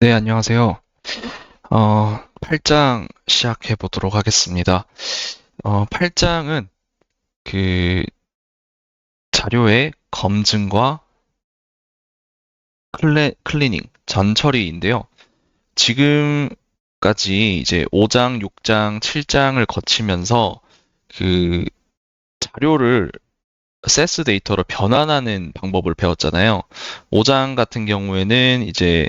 네, 안녕하세요. 8장 시작해 보도록 하겠습니다. 8장은 그 자료의 검증과 클리닝, 전처리인데요. 지금까지 이제 5장, 6장, 7장을 거치면서 그 자료를 세스 데이터로 변환하는 방법을 배웠잖아요. 5장 같은 경우에는 이제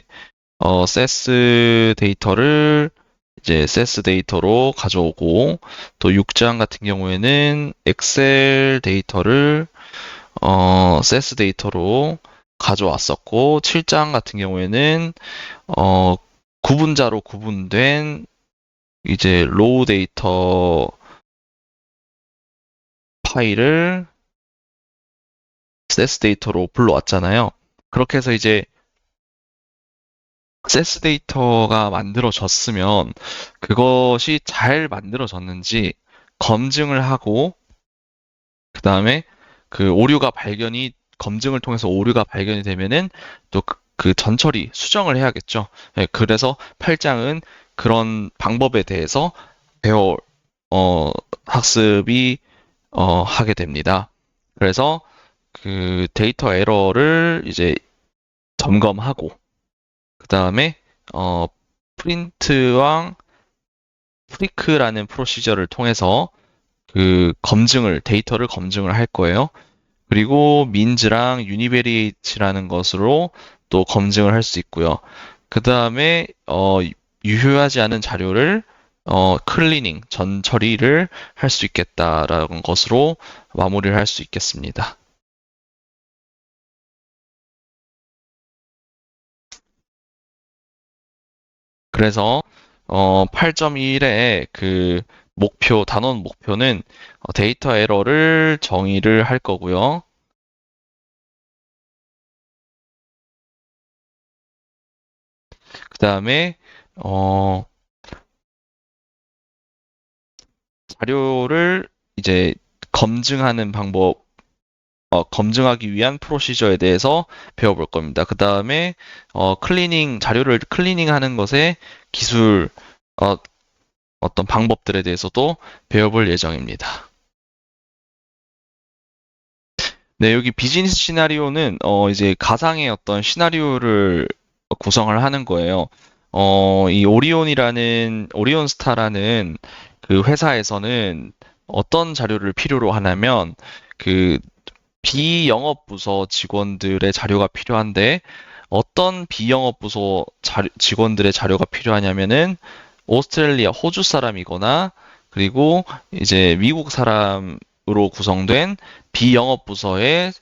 세스 데이터를 이제 세스 데이터로 가져오고 또 6장 같은 경우에는 엑셀 데이터를 세스 데이터로 가져왔었고 7장 같은 경우에는 어, 구분자로 구분된 이제 로우 데이터 파일을 세스 데이터로 불러왔잖아요. 그렇게 해서 이제 세스 데이터가 만들어졌으면 그것이 잘 만들어졌는지 검증을 하고 그 다음에 그 오류가 발견이 검증을 통해서 오류가 발견이 되면은 또 그 전처리 수정을 해야겠죠. 네, 그래서 8장은 그런 방법에 대해서 배워 어, 학습이 하게 됩니다. 그래서 그 데이터 에러를 이제 점검하고 그 다음에 어, 프린트와 프리크라는 프로시저를 통해서 그 데이터를 검증을 할 거예요. 그리고 민즈랑 유니베리에이트라는 것으로 또 검증을 할 수 있고요. 그 다음에 유효하지 않은 자료를 클리닝, 전 처리를 할 수 있겠다라는 것으로 마무리를 할 수 있겠습니다. 그래서 8.1의 그 단원 목표는 데이터 에러를 정의를 할 거고요. 그 다음에 어, 자료를 이제 검증하는 방법, 검증하기 위한 프로시저에 대해서 배워볼 겁니다. 그 다음에 자료를 클리닝하는 것의 기술, 어, 어떤 방법들에 대해서도 배워볼 예정입니다. 네, 여기 비즈니스 시나리오는 이제 가상의 어떤 시나리오를 구성을 하는 거예요. 이 오리온 스타라는 그 회사에서는 어떤 자료를 필요로 하냐면 그 비영업 부서 직원들의 자료가 필요한데 어떤 비영업 부서 직원들의 자료가 필요하냐면은 오스트레일리아, 호주 사람이거나 그리고 이제 미국 사람으로 구성된 비영업 부서의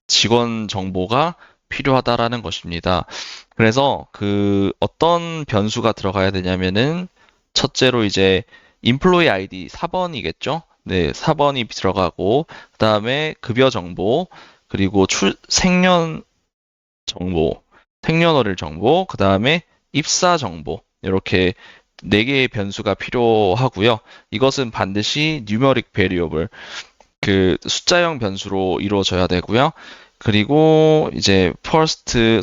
직원 정보가 필요하다라는 것입니다. 그래서 그 어떤 변수가 들어가야 되냐면은 첫째로 이제 employee ID 4번이겠죠? 네, 4번이 들어가고 그다음에 급여 정보, 그리고 생년 정보, 생년월일 정보, 그다음에 입사 정보. 이렇게 네 개의 변수가 필요하고요. 이것은 반드시 numeric variable, 그 숫자형 변수로 이루어져야 되고요. 그리고 이제 first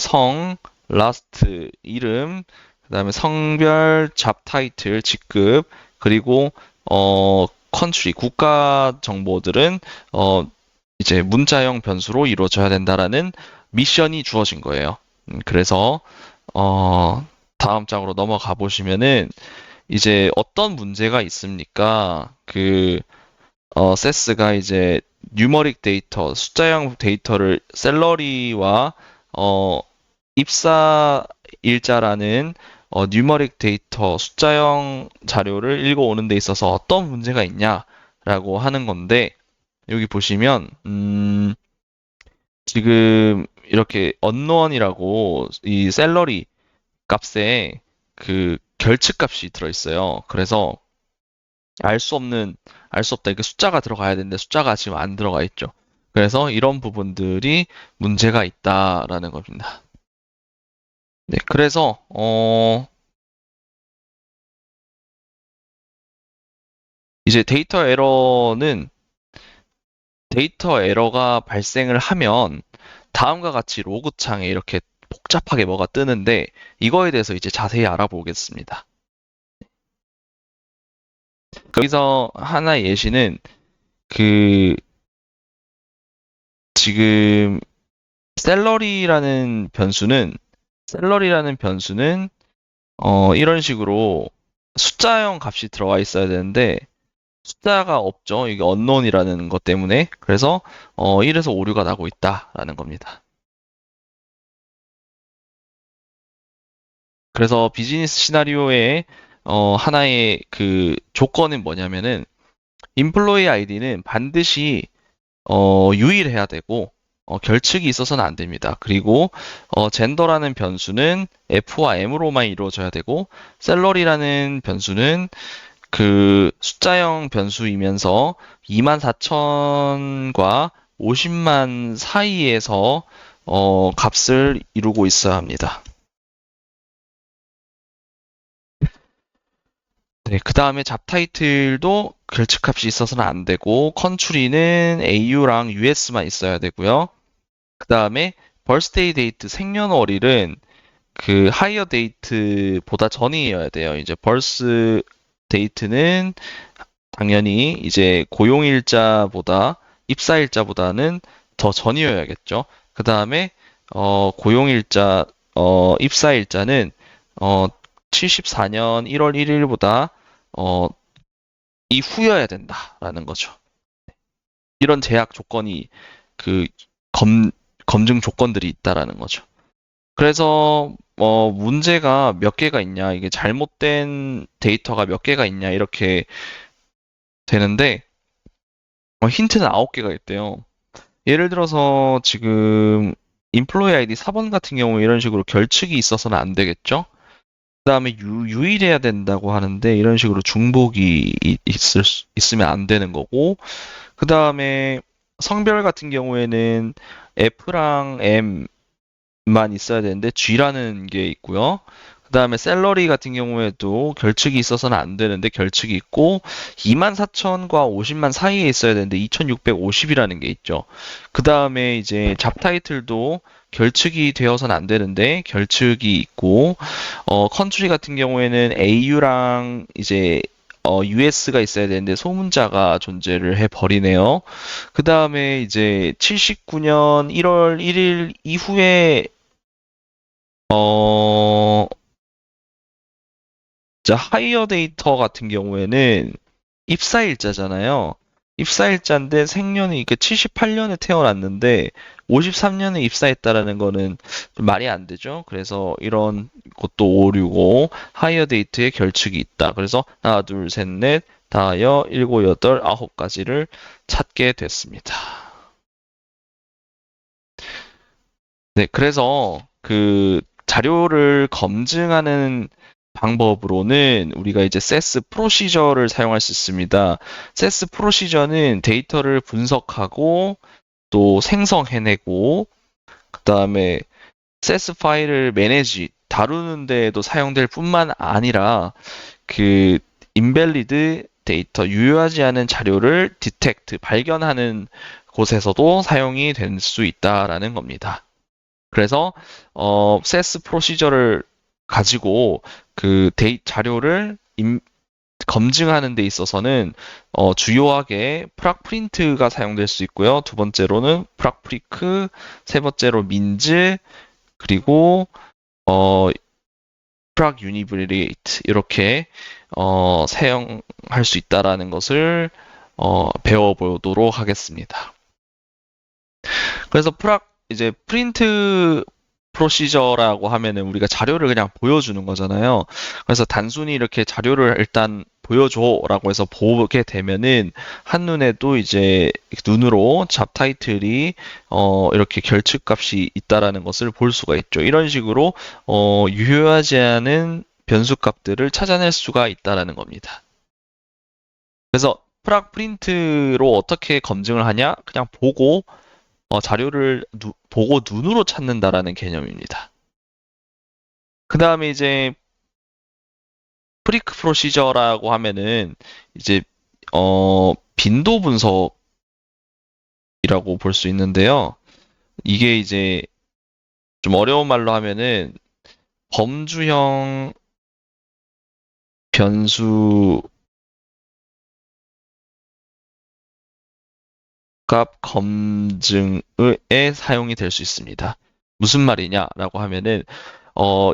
last 이름, 그다음에 성별, 잡 타이틀, 직급, 그리고 country 국가 정보들은 어 이제 문자형 변수로 이루어져야 된다라는 미션이 주어진 거예요. 그래서 어 다음 장으로 넘어가 보시면은 이제 어떤 문제가 있습니까? 세스가 이제 뉴머릭 데이터, 숫자형 데이터를 셀러리와 어, 입사 일자라는 뉴머릭 데이터, 숫자형 자료를 읽어오는 데 있어서 어떤 문제가 있냐라고 하는 건데 여기 보시면 지금 이렇게 언노언이라고 이 셀러리 값에 그 결측 값이 들어있어요. 그래서 알 수 없는, 알 수 없다. 이게 숫자가 들어가야 되는데 숫자가 지금 안 들어가 있죠. 그래서 이런 부분들이 문제가 있다라는 겁니다. 네, 그래서 이제 데이터 에러가 발생을 하면 다음과 같이 로그 창에 이렇게 복잡하게 뭐가 뜨는데 이거에 대해서 이제 자세히 알아보겠습니다. 여기서 하나의 예시는 그 지금 샐러리라는 변수는 이런 식으로 숫자형 값이 들어가 있어야 되는데 숫자가 없죠. 이게 unknown이라는 것 때문에. 그래서 1에서 오류가 나고 있다라는 겁니다. 그래서 비즈니스 시나리오의 하나의 그 조건은 뭐냐면은 employee ID는 반드시 유일해야 되고 결측이 있어서는 안 됩니다. 그리고 젠더라는 변수는 F와 M으로만 이루어져야 되고 셀러리라는 변수는 그 숫자형 변수이면서 24,000과 50만 사이에서 값을 이루고 있어야 합니다. 네, 그 다음에 잡타이틀도 결측값이 있어서는 안 되고 컨트리는 AU랑 US만 있어야 되고요. 그 다음에 birthday date 생년월일은 그 higher date보다 전이어야 돼요. 이제 birth date는 당연히 이제 고용일자보다 입사일자보다는 더 전이어야겠죠. 그 다음에 고용일자 입사일자는 어 74년 1월 1일보다 어 이후여야 된다라는 거죠. 이런 제약 조건이 그 검, 검증 조건들이 있다라는 거죠. 그래서 문제가 몇 개가 있냐, 이게 잘못된 데이터가 몇 개가 있냐 이렇게 되는데 힌트는 9개가 있대요. 예를 들어서 지금 인플로이 아이디 4번 같은 경우 이런 식으로 결측이 있어서는 안 되겠죠? 그다음에 유일해야 된다고 하는데 이런 식으로 중복이 있으면 안 되는 거고 그다음에 성별 같은 경우에는 F랑 M만 있어야 되는데 G라는 게 있고요. 그다음에 셀러리 같은 경우에도 결측이 있어서는 안 되는데 결측이 있고 24,000과 50만 사이에 있어야 되는데 2,650이라는 게 있죠. 그다음에 이제 잡타이틀도 결측이 되어서는 안 되는데 결측이 있고 컨트리 같은 경우에는 AU랑 이제 US가 있어야 되는데 소문자가 존재를 해 버리네요. 그 다음에 이제 79년 1월 1일 이후에 어, 자, 하이어 데이터 같은 경우에는 입사일자잖아요. 입사일자인데 생년이 78년에 태어났는데 53년에 입사했다라는 거는 좀 말이 안 되죠. 그래서 이런 것도 오류고 하이어 데이트에 결축이 있다. 그래서 하나, 둘, 셋, 넷, 다여, 일곱, 여덟, 아홉 가지를 찾게 됐습니다. 네, 그래서 그 자료를 검증하는 방법으로는 우리가 이제 세스 프로시저를 사용할 수 있습니다. 세스 프로시저는 데이터를 분석하고 또 생성해내고 그다음에 세스 파일을 매니지 다루는 데에도 사용될 뿐만 아니라 그 인밸리드 데이터 유효하지 않은 자료를 디텍트 발견하는 곳에서도 사용이 될 수 있다라는 겁니다. 그래서 세스 프로시저를 가지고 그 자료를 검증하는 데 있어서는 주요하게 프락 프린트가 사용될 수 있고요. 두 번째로는 프락 프리크, 세 번째로 민즈, 그리고 어, 프락 유니브리에이트 이렇게 사용할 수 있다라는 것을 배워보도록 하겠습니다. 그래서 이제 프린트 프로시저라고 하면은 우리가 자료를 그냥 보여주는 거잖아요. 그래서 단순히 이렇게 자료를 일단 보여줘라고 해서 보게 되면은 한눈에도 이제 눈으로 잡 타이틀이 이렇게 결측값이 있다라는 것을 볼 수가 있죠. 이런 식으로 유효하지 않은 변수값들을 찾아낼 수가 있다라는 겁니다. 그래서 프락 프린트로 어떻게 검증을 하냐? 그냥 보고 자료를 보고 눈으로 찾는다라는 개념입니다. 그 다음에 이제 프리크 프로시저라고 하면은 이제 빈도 분석이라고 볼 수 있는데요. 이게 이제 좀 어려운 말로 하면은 범주형 변수 값 검증에 사용이 될 수 있습니다. 무슨 말이냐라고 하면은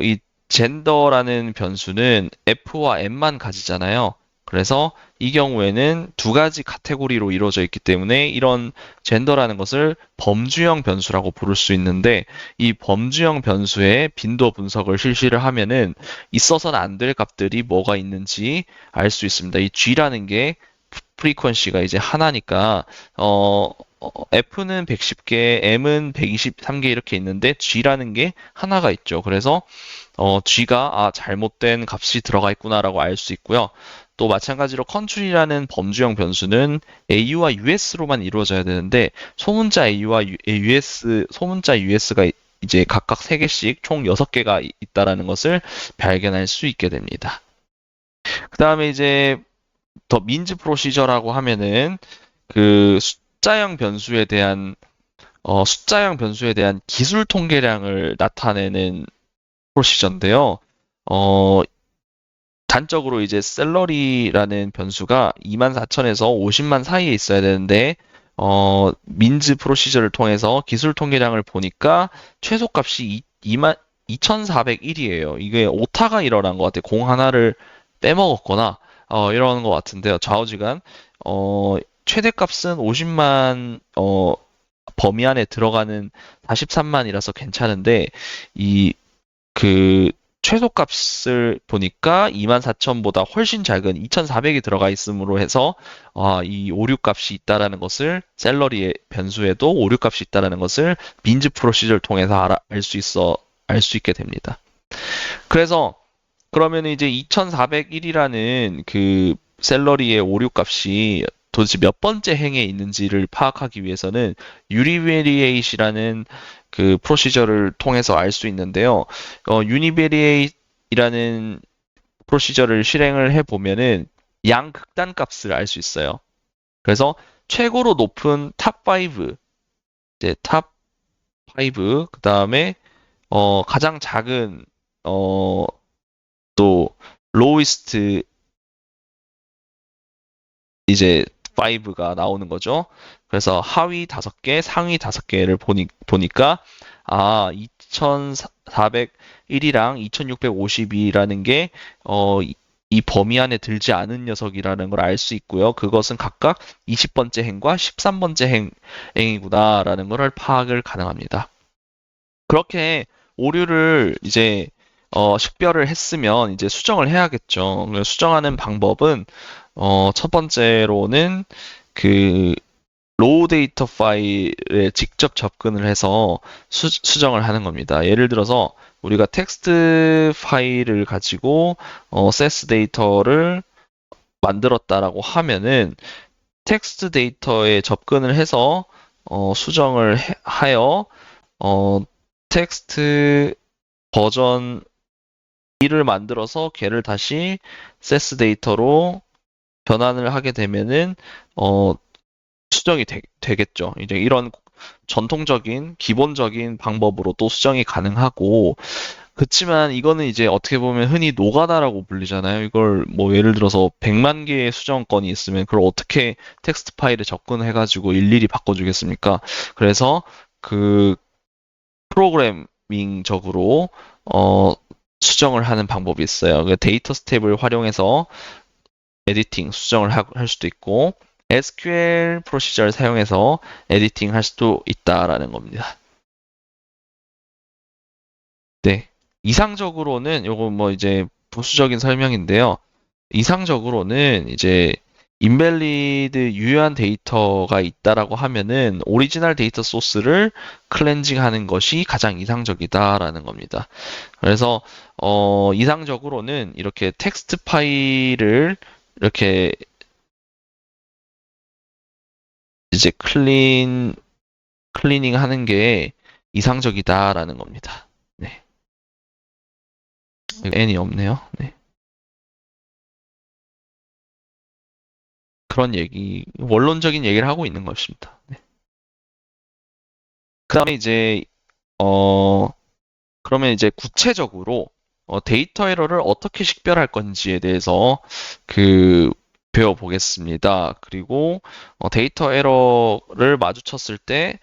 이 젠더라는 변수는 F와 M만 가지잖아요. 그래서 이 경우에는 두 가지 카테고리로 이루어져 있기 때문에 이런 젠더라는 것을 범주형 변수라고 부를 수 있는데 이 범주형 변수의 빈도 분석을 실시를 하면은 있어서는 안 될 값들이 뭐가 있는지 알 수 있습니다. 이 G라는 게 프리퀀시가 이제 하나니까 F는 110개, M은 123개 이렇게 있는데 G라는 게 하나가 있죠. 그래서 G가 잘못된 값이 들어가 있구나라고 알 수 있고요. 또 마찬가지로 컨트리라는 범주형 변수는 AU와 US로만 이루어져야 되는데 소문자 AU와 US, 소문자 US가 이제 각각 3개씩 총 6개가 있다라는 것을 발견할 수 있게 됩니다. 그 다음에 이제 더 민즈 프로시저라고 하면은 그 숫자형 변수에 대한 기술 통계량을 나타내는 프로시저인데요. 어, 단적으로 이제 셀러리라는 변수가 24,000에서 50만 사이에 있어야 되는데 민즈 프로시저를 통해서 기술 통계량을 보니까 최소값이 2401이에요. 이게 오타가 일어난 것 같아요. 공 하나를 빼먹었거나 이러는 것 같은데요. 좌우지간 최대값은 50만 범위 안에 들어가는 43만이라서 괜찮은데 이 그 최소값을 보니까 24,000보다 훨씬 작은 2,400이 들어가 있음으로 해서 이 오류 값이 있다라는 것을 셀러리의 변수에도 오류 값이 있다라는 것을 민즈 프로시저를 통해서 알 수 있게 됩니다. 그래서 그러면 이제 2401이라는 그 셀러리의 오류 값이 도대체 몇 번째 행에 있는지를 파악하기 위해서는 유니베리에이트라는 그 프로시저를 통해서 알 수 있는데요. 유니베리에이트라는 프로시저를 실행을 해 보면은 양극단 값을 알 수 있어요. 그래서 최고로 높은 탑 5, 이제 탑 5, 그 다음에 가장 작은 어, 또 로이스트 이제 5가 나오는 거죠. 그래서 하위 5개, 상위 5개를 보니까 2401이랑 2652라는 게 이 범위 안에 들지 않은 녀석이라는 걸 알 수 있고요. 그것은 각각 20번째 행과 13번째 행이구나라는 걸 파악을 가능합니다. 그렇게 오류를 이제 식별을 했으면 이제 수정을 해야겠죠. 수정하는 방법은 첫 번째로는 그 로우 데이터 파일에 직접 접근을 해서 수정을 하는 겁니다. 예를 들어서 우리가 텍스트 파일을 가지고 세스 데이터를 만들었다라고 하면은 텍스트 데이터에 접근을 해서 수정을 하여 어, 텍스트 버전 2를 만들어서 걔를 다시 세스 데이터로 변환을 하게 되면은 어, 수정이 되겠죠. 이제 이런 전통적인 기본적인 방법으로 또 수정이 가능하고 그렇지만 이거는 이제 어떻게 보면 흔히 노가다라고 불리잖아요. 이걸 뭐 예를 들어서 100만 개의 수정건이 있으면 그걸 어떻게 텍스트 파일에 접근해가지고 일일이 바꿔주겠습니까? 그래서 그 프로그래밍적으로 수정을 하는 방법이 있어요. 그 데이터 스텝을 활용해서 에디팅, 수정을 할 수도 있고 SQL 프로시저를 사용해서 에디팅 할 수도 있다라는 겁니다. 네. 이상적으로는 요거 뭐 이제 부수적인 설명인데요. 이상적으로는 이제 인밸리드 유효한 데이터가 있다라고 하면은 오리지널 데이터 소스를 클렌징 하는 것이 가장 이상적이다라는 겁니다. 그래서 이상적으로는 이렇게 텍스트 파일을 이렇게 이제 클리닝 하는 게 이상적이다라는 겁니다. 네. N이 없네요. 네. 그런 원론적인 얘기를 하고 있는 것입니다. 네. 그 다음에 이제, 어, 그러면 이제 구체적으로 데이터 에러를 어떻게 식별할 건지에 대해서 그 배워보겠습니다. 그리고 데이터 에러를 마주쳤을 때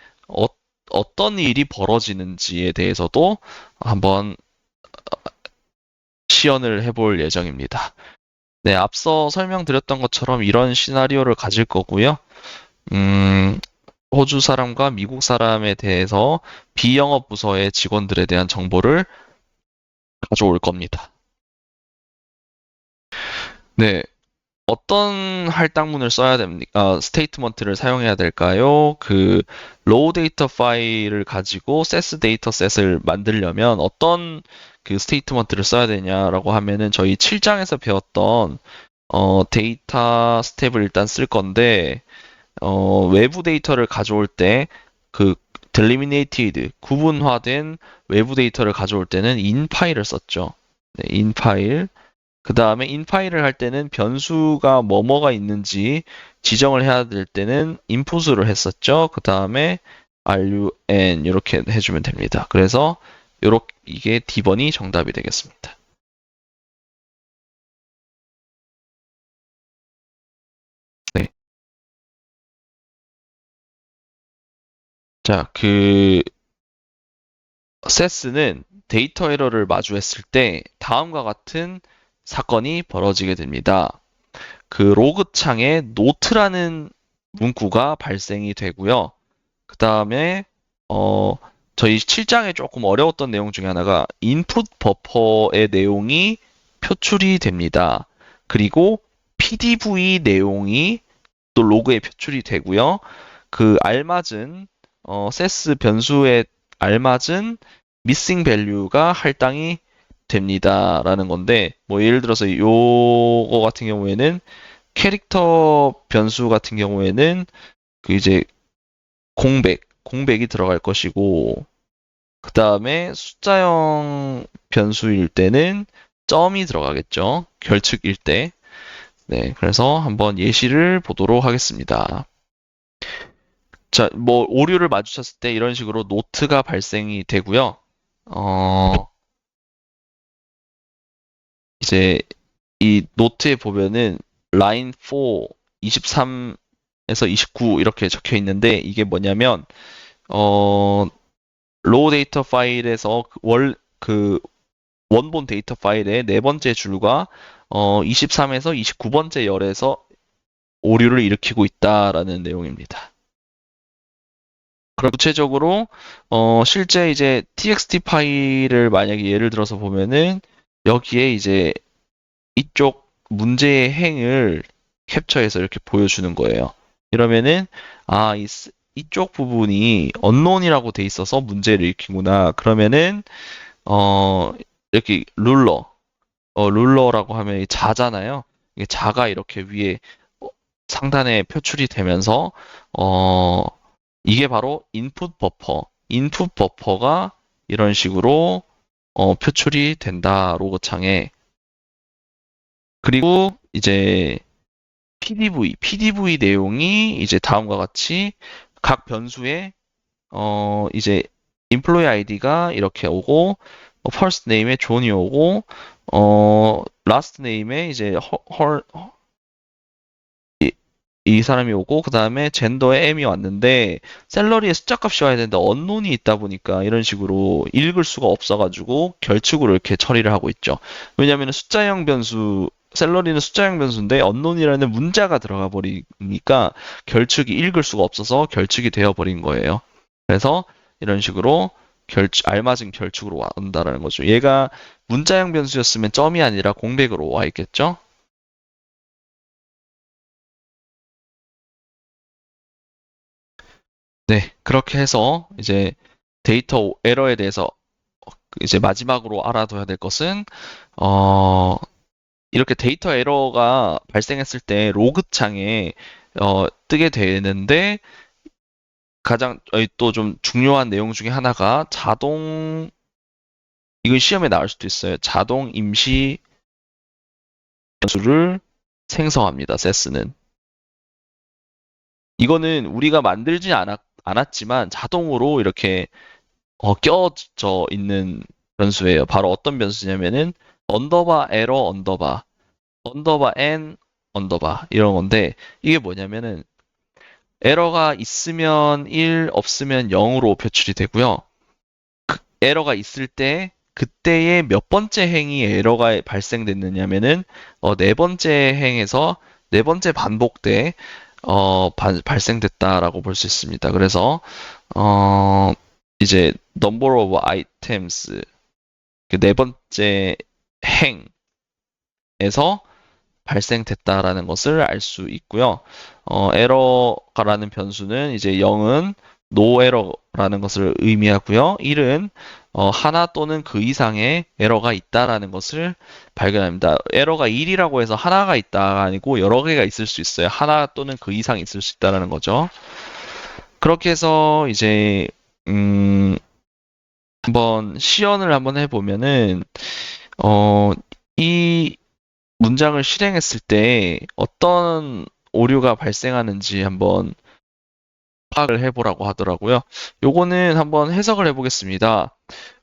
어떤 일이 벌어지는지에 대해서도 한번 시연을 해볼 예정입니다. 네, 앞서 설명드렸던 것처럼 이런 시나리오를 가질 거고요. 음, 호주 사람과 미국 사람에 대해서 비영업 부서의 직원들에 대한 정보를 가져올 겁니다. 네, 어떤 할당문을 써야 됩니까? 스테이트먼트를 사용해야 될까요? 로우 데이터 파일을 가지고 세스 데이터 셋을 만들려면 어떤 스테이트먼트를 써야 되냐라고 하면은 저희 7장에서 배웠던 데이터 스텝을 일단 쓸 건데 외부 데이터를 가져올 때 그 delimited 구분화된 외부 데이터를 가져올 때는 in 파일을 썼죠. 네, in 파일. 그 다음에 in 파일을 할 때는 변수가 뭐뭐가 있는지 지정을 해야 될 때는 input으로 했었죠. 그 다음에 run 이렇게 해주면 됩니다. 그래서 요렇게 이게 D번이 정답이 되겠습니다. 네. 자, 세스는 데이터 에러를 마주했을 때 다음과 같은 사건이 벌어지게 됩니다. 로그 창에 노트라는 문구가 발생이 되고요. 그 다음에 저희 7장에 조금 어려웠던 내용 중에 하나가 인풋 버퍼의 내용이 표출이 됩니다. 그리고 PDV 내용이 또 로그에 표출이 되고요. 알맞은 세스 변수에 알맞은 미싱 밸류가 할당이 됩니다라는 건데 뭐 예를 들어서 요거 같은 경우에는 캐릭터 변수 같은 경우에는 이제 공백이 들어갈 것이고 그 다음에 숫자형 변수일 때는 점이 들어가겠죠. 결측일 때. 네, 그래서 한번 예시를 보도록 하겠습니다. 자, 뭐 오류를 마주쳤을 때 이런 식으로 노트가 발생이 되고요. 이제 이 노트에 보면은 라인 4, 23에서 29 이렇게 적혀 있는데 이게 뭐냐면 로우 데이터 파일에서 원본 데이터 파일의 네 번째 줄과 23에서 29번째 열에서 오류를 일으키고 있다라는 내용입니다. 그럼 구체적으로 실제 이제 txt 파일을 만약에 예를 들어서 보면은 여기에 이제 이쪽 문제의 행을 캡처해서 이렇게 보여주는 거예요. 이러면은 이쪽 부분이 unknown이라고 돼 있어서 문제를 일으키구나. 그러면은 어, 이렇게 룰러라고 하면 이 자잖아요. 이게 자가 이렇게 위에 어, 상단에 표출이 되면서 어, 이게 바로 인풋 버퍼가 이런 식으로 표출이 된다 로그 창에. 그리고 이제 PDV 내용이 이제 다음과 같이 각 변수에 이제 employee ID가 이렇게 오고 first name에 존이 오고 last name에 이제 이 사람이 오고 그 다음에 젠더에 M이 왔는데 셀러리에 숫자값이 와야 되는데 언론이 있다 보니까 이런 식으로 읽을 수가 없어가지고 결축으로 이렇게 처리를 하고 있죠. 왜냐하면 숫자형 변수 셀러리는 숫자형 변수인데 언론이라는 문자가 들어가 버리니까 결축이 읽을 수가 없어서 결축이 되어 버린 거예요. 그래서 이런 식으로 알맞은 결축으로 온다라는 거죠. 얘가 문자형 변수였으면 점이 아니라 공백으로 와 있겠죠? 네, 그렇게 해서 이제 데이터 에러에 대해서 이제 마지막으로 알아둬야 될 것은 어, 이렇게 데이터 에러가 발생했을 때 로그 창에 뜨게 되는데 가장 또 좀 중요한 내용 중에 하나가 이건 시험에 나올 수도 있어요. 자동 임시 변수를 생성합니다. 세스는. 이거는 우리가 만들지 않았지만 자동으로 이렇게 껴져 있는 변수예요. 바로 어떤 변수냐면은 언더바 에러 언더바 n 언더바 이런 건데 이게 뭐냐면은 에러가 있으면 1, 없으면 0으로 표출이 되고요. 에러가 있을 때 그때의 몇 번째 행위 에러가 발생됐느냐면은 네 번째 행에서 네 번째 반복 때 발생됐다라고 볼 수 있습니다. 그래서 어, 이제 number of items 그 네 번째 행에서 발생됐다라는 것을 알 수 있고요. 에러가라는 변수는 이제 0은 no error라는 것을 의미하고요. 1은 하나 또는 그 이상의 에러가 있다라는 것을 발견합니다. 에러가 1이라고 해서 하나가 있다가 아니고 여러 개가 있을 수 있어요. 하나 또는 그 이상이 있을 수 있다라는 거죠. 그렇게 해서 이제 한번 시연을 한번 해보면은 어, 이 문장을 실행했을 때 어떤 오류가 발생하는지 한번 파악을 해보라고 하더라고요. 요거는 한번 해석을 해보겠습니다.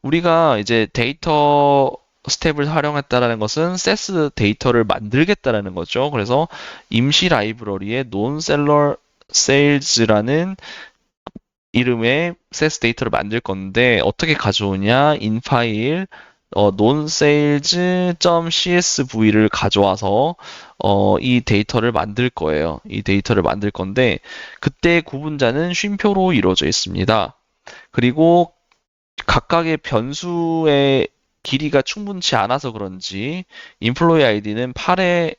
우리가 이제 데이터 스텝을 활용했다라는 것은 세스 데이터를 만들겠다라는 거죠. 그래서 임시 라이브러리에 non-seller sales라는 이름의 세스 데이터를 만들 건데 어떻게 가져오냐? in 파일 nonsales.csv를 가져와서 이 데이터를 만들 거예요. 이 데이터를 만들 건데 그때 구분자는 쉼표로 이루어져 있습니다. 그리고 각각의 변수의 길이가 충분치 않아서 그런지 employee id는 8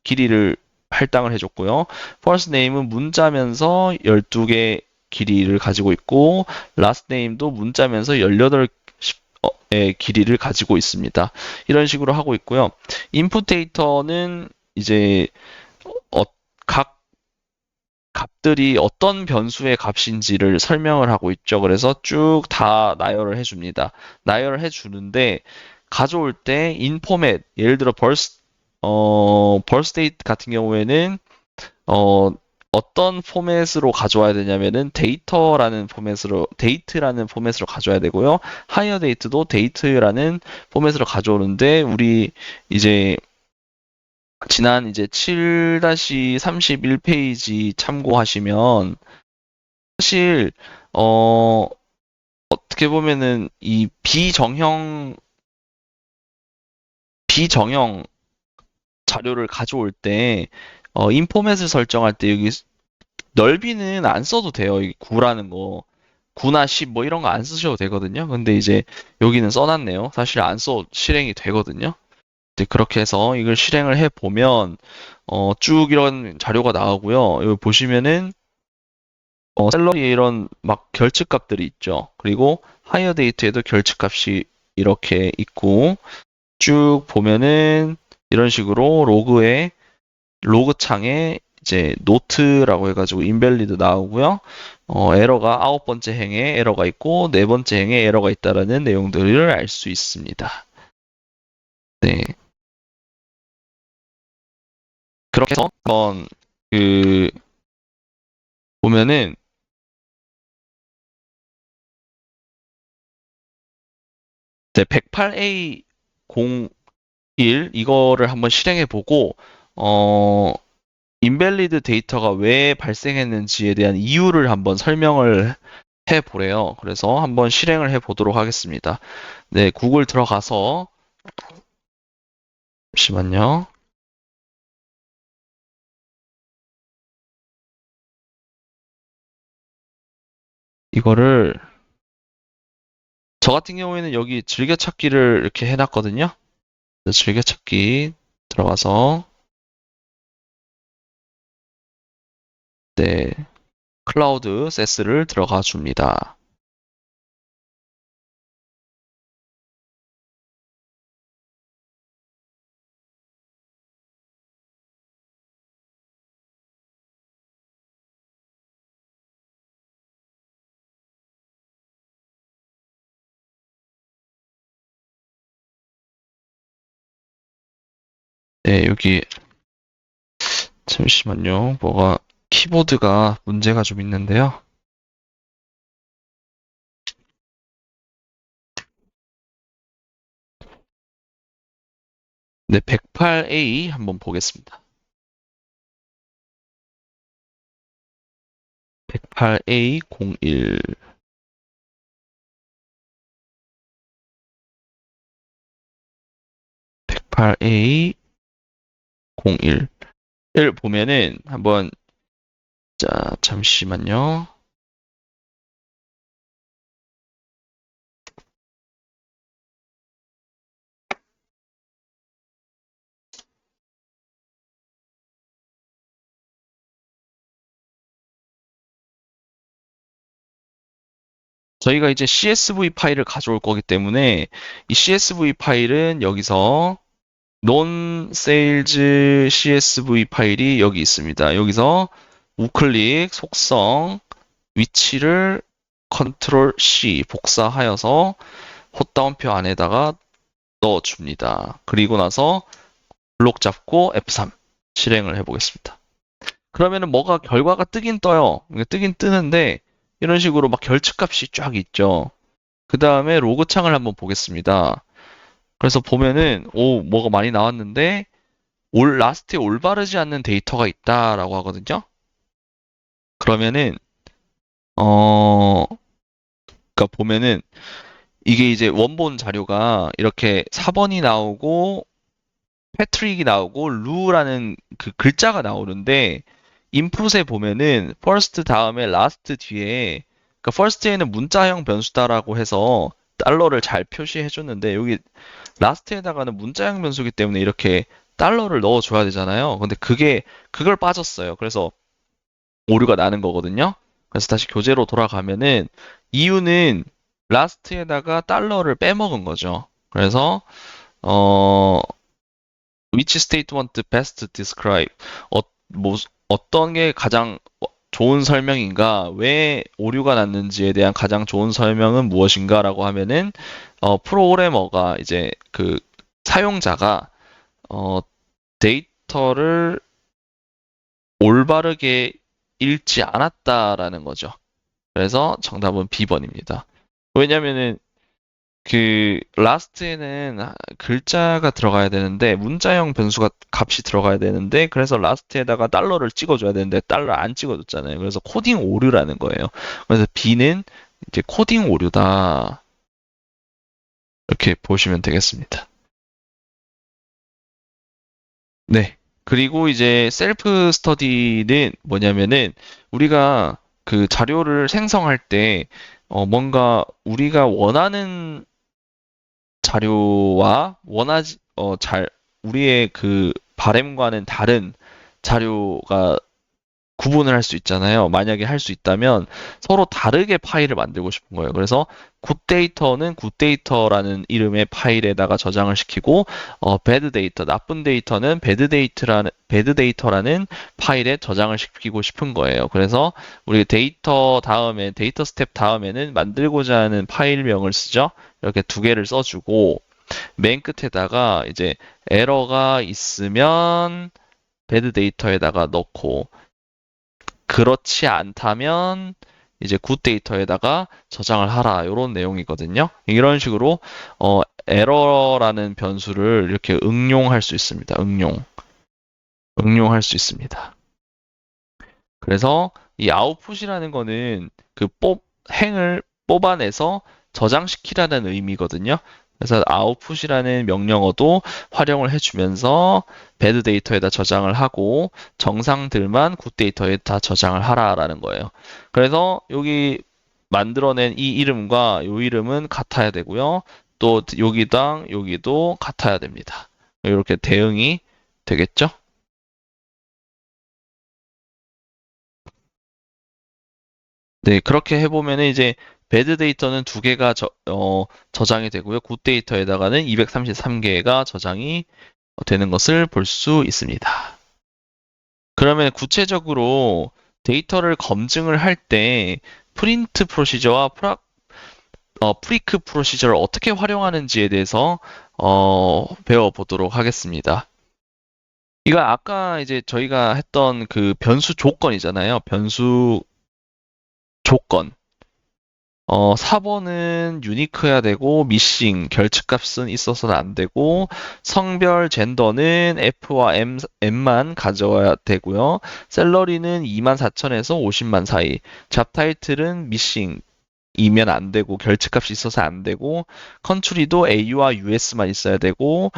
길이를 할당을 해줬고요. first name은 문자면서 12개 길이를 가지고 있고 last name도 문자면서 18의 길이를 가지고 있습니다. 이런 식으로 하고 있고요. input 데이터는 이제 각 값들이 어떤 변수의 값인지를 설명을 하고 있죠. 그래서 쭉 다 나열을 해줍니다. 나열을 해주는데 가져올 때 인포맷 예를 들어 birth date 같은 경우에는 어, 어떤 포맷으로 가져와야 되냐면은 데이트라는 포맷으로 가져와야 되고요. higher date도 데이트라는 포맷으로 가져오는데 우리 이제 지난 이제 7-31페이지 참고하시면 사실 어떻게 보면은 이 비정형 자료를 가져올 때 인포맷을 설정할 때 여기 넓이는 안 써도 돼요. 이 9라는 거. 9나 10 뭐 이런 거 안 쓰셔도 되거든요. 근데 이제 여기는 써놨네요. 사실 안 써 실행이 되거든요. 네, 그렇게 해서 이걸 실행을 해 보면 쭉 이런 자료가 나오고요. 여기 보시면은 샐러리에 이런 막 결측값들이 있죠. 그리고 하이어 데이트에도 결측값이 이렇게 있고 쭉 보면은 이런 식으로 로그 창에 이제 노트라고 해가지고 인밸리드 나오고요. 에러가 아홉 번째 행에 에러가 있고 네 번째 행에 에러가 있다라는 내용들을 알 수 있습니다. 네. 그렇게 해서 한번 그 보면은 이제 108A01 이거를 한번 실행해 보고 인밸리드 데이터가 왜 발생했는지에 대한 이유를 한번 설명을 해 보래요. 그래서 한번 실행을 해 보도록 하겠습니다. 네, 구글 들어가서 잠시만요. 이거를 저 같은 경우에는 여기 즐겨찾기를 이렇게 해놨거든요. 즐겨찾기 들어가서 네, 클라우드 세스를 들어가 줍니다. 네, 여기 잠시만요. 뭐가 키보드가 문제가 좀 있는데요. 네, 108A 한번 보겠습니다. 108A01. 108A01을 보면은 한번, 자, 잠시만요. 저희가 이제 CSV 파일을 가져올 거기 때문에 이 CSV 파일은 여기서 non sales CSV 파일이 여기 있습니다. 여기서 우클릭, 속성, 위치를 컨트롤 C 복사하여서 헛다운표 안에다가 넣어줍니다. 그리고 나서 블록 잡고 F3 실행을 해보겠습니다. 그러면은 뭐가 결과가 뜨긴 떠요. 뜨긴 뜨는데 이런 식으로 막 결측값이 쫙 있죠. 그 다음에 로그 창을 한번 보겠습니다. 그래서 보면은 뭐가 많이 나왔는데 라스트에 올바르지 않는 데이터가 있다라고 하거든요. 그러면은 그러니까 보면은 이게 이제 원본 자료가 이렇게 4번이 나오고 패트릭이 나오고 루라는 그 글자가 나오는데 인풋에 보면은 first 다음에 last 뒤에 그러니까 first에는 문자형 변수다라고 해서 달러를 잘 표시해 줬는데 여기 last에다가는 문자형 변수기 때문에 이렇게 달러를 넣어 줘야 되잖아요. 근데 그걸 빠졌어요. 그래서 오류가 나는 거거든요. 그래서 다시 교재로 돌아가면은 이유는 last에다가 달러를 빼먹은 거죠. 그래서 어 which statement best describe 어, 뭐, 어떤 게 가장 좋은 설명인가, 왜 오류가 났는지에 대한 가장 좋은 설명은 무엇인가라고 하면은 프로그래머가 이제 그 사용자가 어, 데이터를 올바르게 읽지 않았다라는 거죠. 그래서 정답은 B번입니다. 왜냐면은 그 라스트에는 글자가 들어가야 되는데 문자형 변수가 값이 들어가야 되는데 그래서 라스트에다가 달러를 찍어줘야 되는데 달러 안 찍어줬잖아요. 그래서 코딩 오류라는 거예요. 그래서 B는 이제 코딩 오류다. 이렇게 보시면 되겠습니다. 네. 그리고 이제 셀프 스터디는 뭐냐면은 우리가 그 자료를 생성할 때 뭔가 우리가 원하는 자료와 우리의 그 바램과는 다른 자료가 구분을 할 수 있잖아요. 만약에 할 수 있다면 서로 다르게 파일을 만들고 싶은 거예요. 그래서 굿데이터는 굿데이터라는 이름의 파일에다가 저장을 시키고, 배드데이터, 나쁜 데이터는 배드데이터라는 파일에 저장을 시키고 싶은 거예요. 그래서 우리 데이터 스텝 다음에는 만들고자 하는 파일명을 쓰죠. 이렇게 두 개를 써주고, 맨 끝에다가 이제 에러가 있으면 배드 데이터에다가 넣고 그렇지 않다면 이제 굿 데이터에다가 저장을 하라 이런 내용이거든요. 이런 식으로 에러라는 변수를 이렇게 응용할 수 있습니다. 응용할 수 있습니다. 그래서 이 아웃풋이라는 거는 행을 뽑아내서 저장시키라는 의미거든요. 그래서 output이라는 명령어도 활용을 해주면서 배드 데이터에다 저장을 하고 정상들만 굿 데이터에다 저장을 하라라는 거예요. 그래서 여기 만들어낸 이 이름과 이 이름은 같아야 되고요. 또 여기당 여기도 같아야 됩니다. 이렇게 대응이 되겠죠? 네, 그렇게 해보면은 이제 배드 데이터는 두 개가 저장이 되고요. 굿 데이터에다가는 233개가 저장이 되는 것을 볼 수 있습니다. 그러면 구체적으로 데이터를 검증을 할 때 프린트 프로시저와 프리크 프로시저를 어떻게 활용하는지에 대해서 배워보도록 하겠습니다. 이거 아까 이제 저희가 했던 그 변수 조건이잖아요. 변수 조건. 4번은 유니크해야 되고, 미싱, 결측값은 있어서는 안 되고, 성별, 젠더는 F와 M만 가져와야 되고요. 샐러리는 24,000에서 50만 사이. 잡타이틀은 미싱, 이면 안 되고 결측값이 있어서 안 되고 컨트리도 AU와 US만 있어야 되고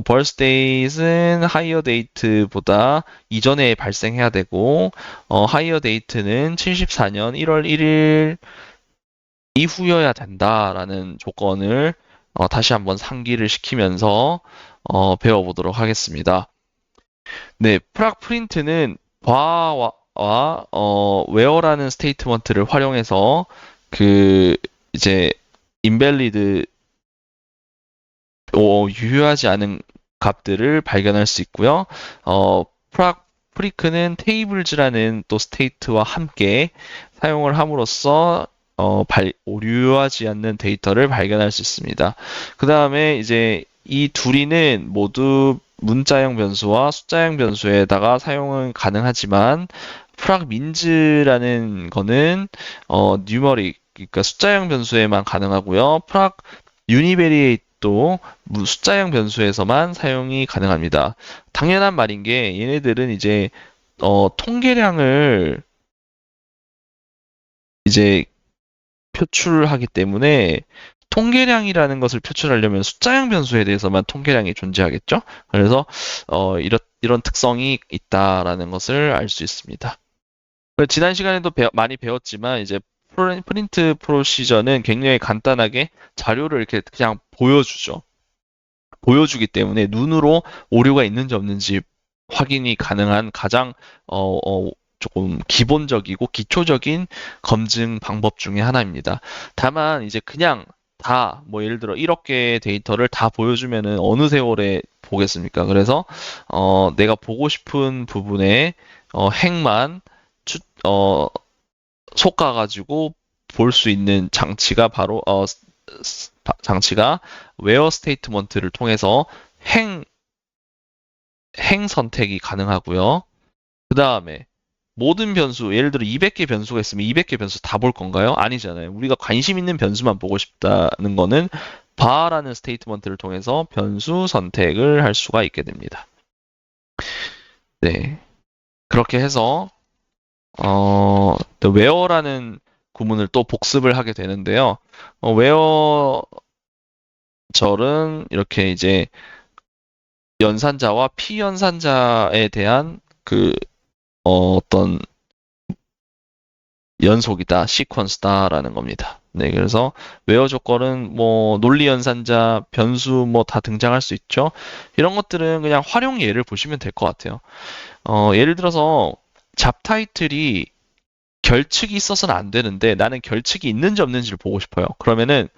birthdate은 higher date보다 이전에 발생해야 되고 higher date는 74년 1월 1일 이후여야 된다라는 조건을 다시 한번 상기를 시키면서 배워보도록 하겠습니다. 네, 프락 프린트는 과와 where라는 스테이트먼트를 활용해서 그 이제 invalid 유효하지 않은 값들을 발견할 수 있고요. 프리크는 tables라는 또 스테이트와 함께 사용을 함으로써 오류하지 않는 데이터를 발견할 수 있습니다. 그 다음에 이제 이 둘이는 모두 문자형 변수와 숫자형 변수에다가 사용은 가능하지만 프락민즈라는 거는 뉴머릭 그러니까 숫자형 변수에만 가능하고요. 프락 유니베리에이트도 숫자형 변수에서만 사용이 가능합니다. 당연한 말인 게 얘네들은 이제 통계량을 이제 표출하기 때문에 통계량이라는 것을 표출하려면 숫자형 변수에 대해서만 통계량이 존재하겠죠? 그래서 이런 특성이 있다라는 것을 알 수 있습니다. 지난 시간에도 많이 배웠지만 이제 프린트 프로시저는 굉장히 간단하게 자료를 이렇게 그냥 보여주죠. 보여주기 때문에 눈으로 오류가 있는지 없는지 확인이 가능한 가장 조금 기본적이고 기초적인 검증 방법 중에 하나입니다. 다만 이제 그냥 다 뭐 예를 들어 1억 개의 데이터를 다 보여주면은 어느 세월에 보겠습니까? 그래서 내가 보고 싶은 부분에 행만 속아가지고 볼 수 있는 장치가 바로 장치가 where 스테이트먼트를 통해서 행 선택이 가능하고요. 그 다음에 모든 변수, 예를 들어 200개 변수가 있으면 200개 변수 다 볼 건가요? 아니잖아요. 우리가 관심 있는 변수만 보고 싶다는 거는 bar라는 스테이트먼트를 통해서 변수 선택을 할 수가 있게 됩니다. 네. 그렇게 해서 where라는 구문을 또 복습을 하게 되는데요. where 절은 이렇게 이제 연산자와 피연산자에 대한 어떤 연속이다, 시퀀스다라는 겁니다. 네, 그래서 where 조건은 뭐 논리 연산자, 변수 뭐 다 등장할 수 있죠. 이런 것들은 그냥 활용 예를 보시면 될 것 같아요. 예를 들어서 잡타이틀이 결측이 있어서는 안 되는데 나는 결측이 있는지 없는지를 보고 싶어요. 그러면은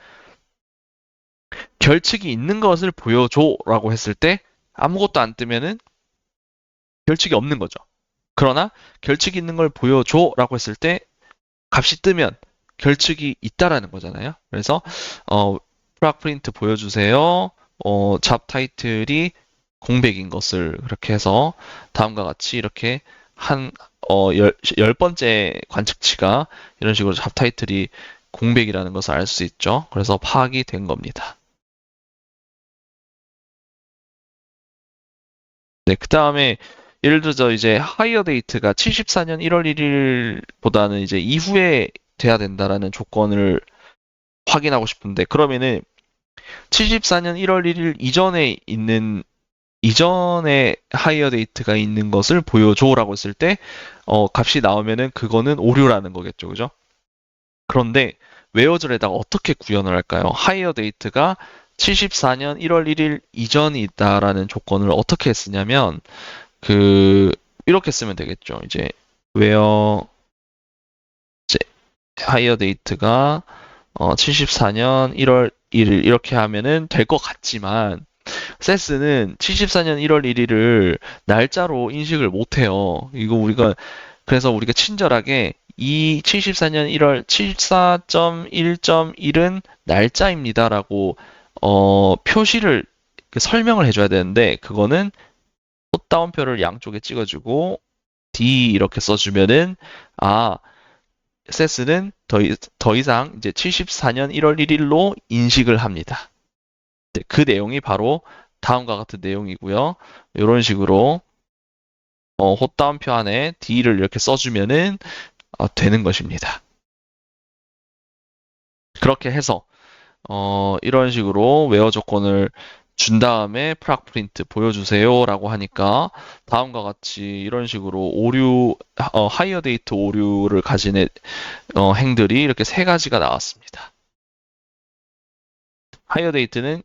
결측이 있는 것을 보여줘라고 했을 때 아무것도 안 뜨면은 결측이 없는 거죠. 그러나 결측이 있는 걸 보여줘라고 했을 때 값이 뜨면 결측이 있다라는 거잖아요. 그래서 프락 프린트 보여주세요. 잡 타이틀이 공백인 것을 그렇게 해서 다음과 같이 이렇게 열 번째 관측치가 이런 식으로 잡 타이틀이 공백이라는 것을 알 수 있죠. 그래서 파악이 된 겁니다. 네, 그 다음에 예를 들어서 이제 하이어 데이트가 74년 1월 1일보다는 이제 이후에 돼야 된다라는 조건을 확인하고 싶은데 그러면은 74년 1월 1일 이전에 하이어 데이트가 있는 것을 보여줘라고 했을 때 값이 나오면은 그거는 오류라는 거겠죠, 그죠? 그런데 웨어절에다가 어떻게 구현을 할까요? 하이어 데이트가 74년 1월 1일 이전이 있다라는 조건을 어떻게 쓰냐면 이렇게 쓰면 되겠죠. 이제 where 이제 하이어 데이트가 74년 1월 1일 이렇게 하면은 될 것 같지만 세스는 74년 1월 1일을 날짜로 인식을 못 해요. 그래서 우리가 친절하게 이 74년 1월 74.1.1은 날짜입니다라고 표시를 설명을 해줘야 되는데 그거는 꽃다운표를 양쪽에 찍어주고 D 이렇게 써주면은 세스는 더 이상 이제 74년 1월 1일로 인식을 합니다. 네, 그 내용이 바로 다음과 같은 내용이고요. 이런 식으로 헛다운표 안에 D를 이렇게 써주면은 되는 것입니다. 그렇게 해서 이런 식으로 웨어 조건을 준 다음에 프락 프린트 보여주세요라고 하니까 다음과 같이 이런 식으로 하이어 데이트 오류를 가진 행들이 이렇게 세 가지가 나왔습니다. 하이어 데이트는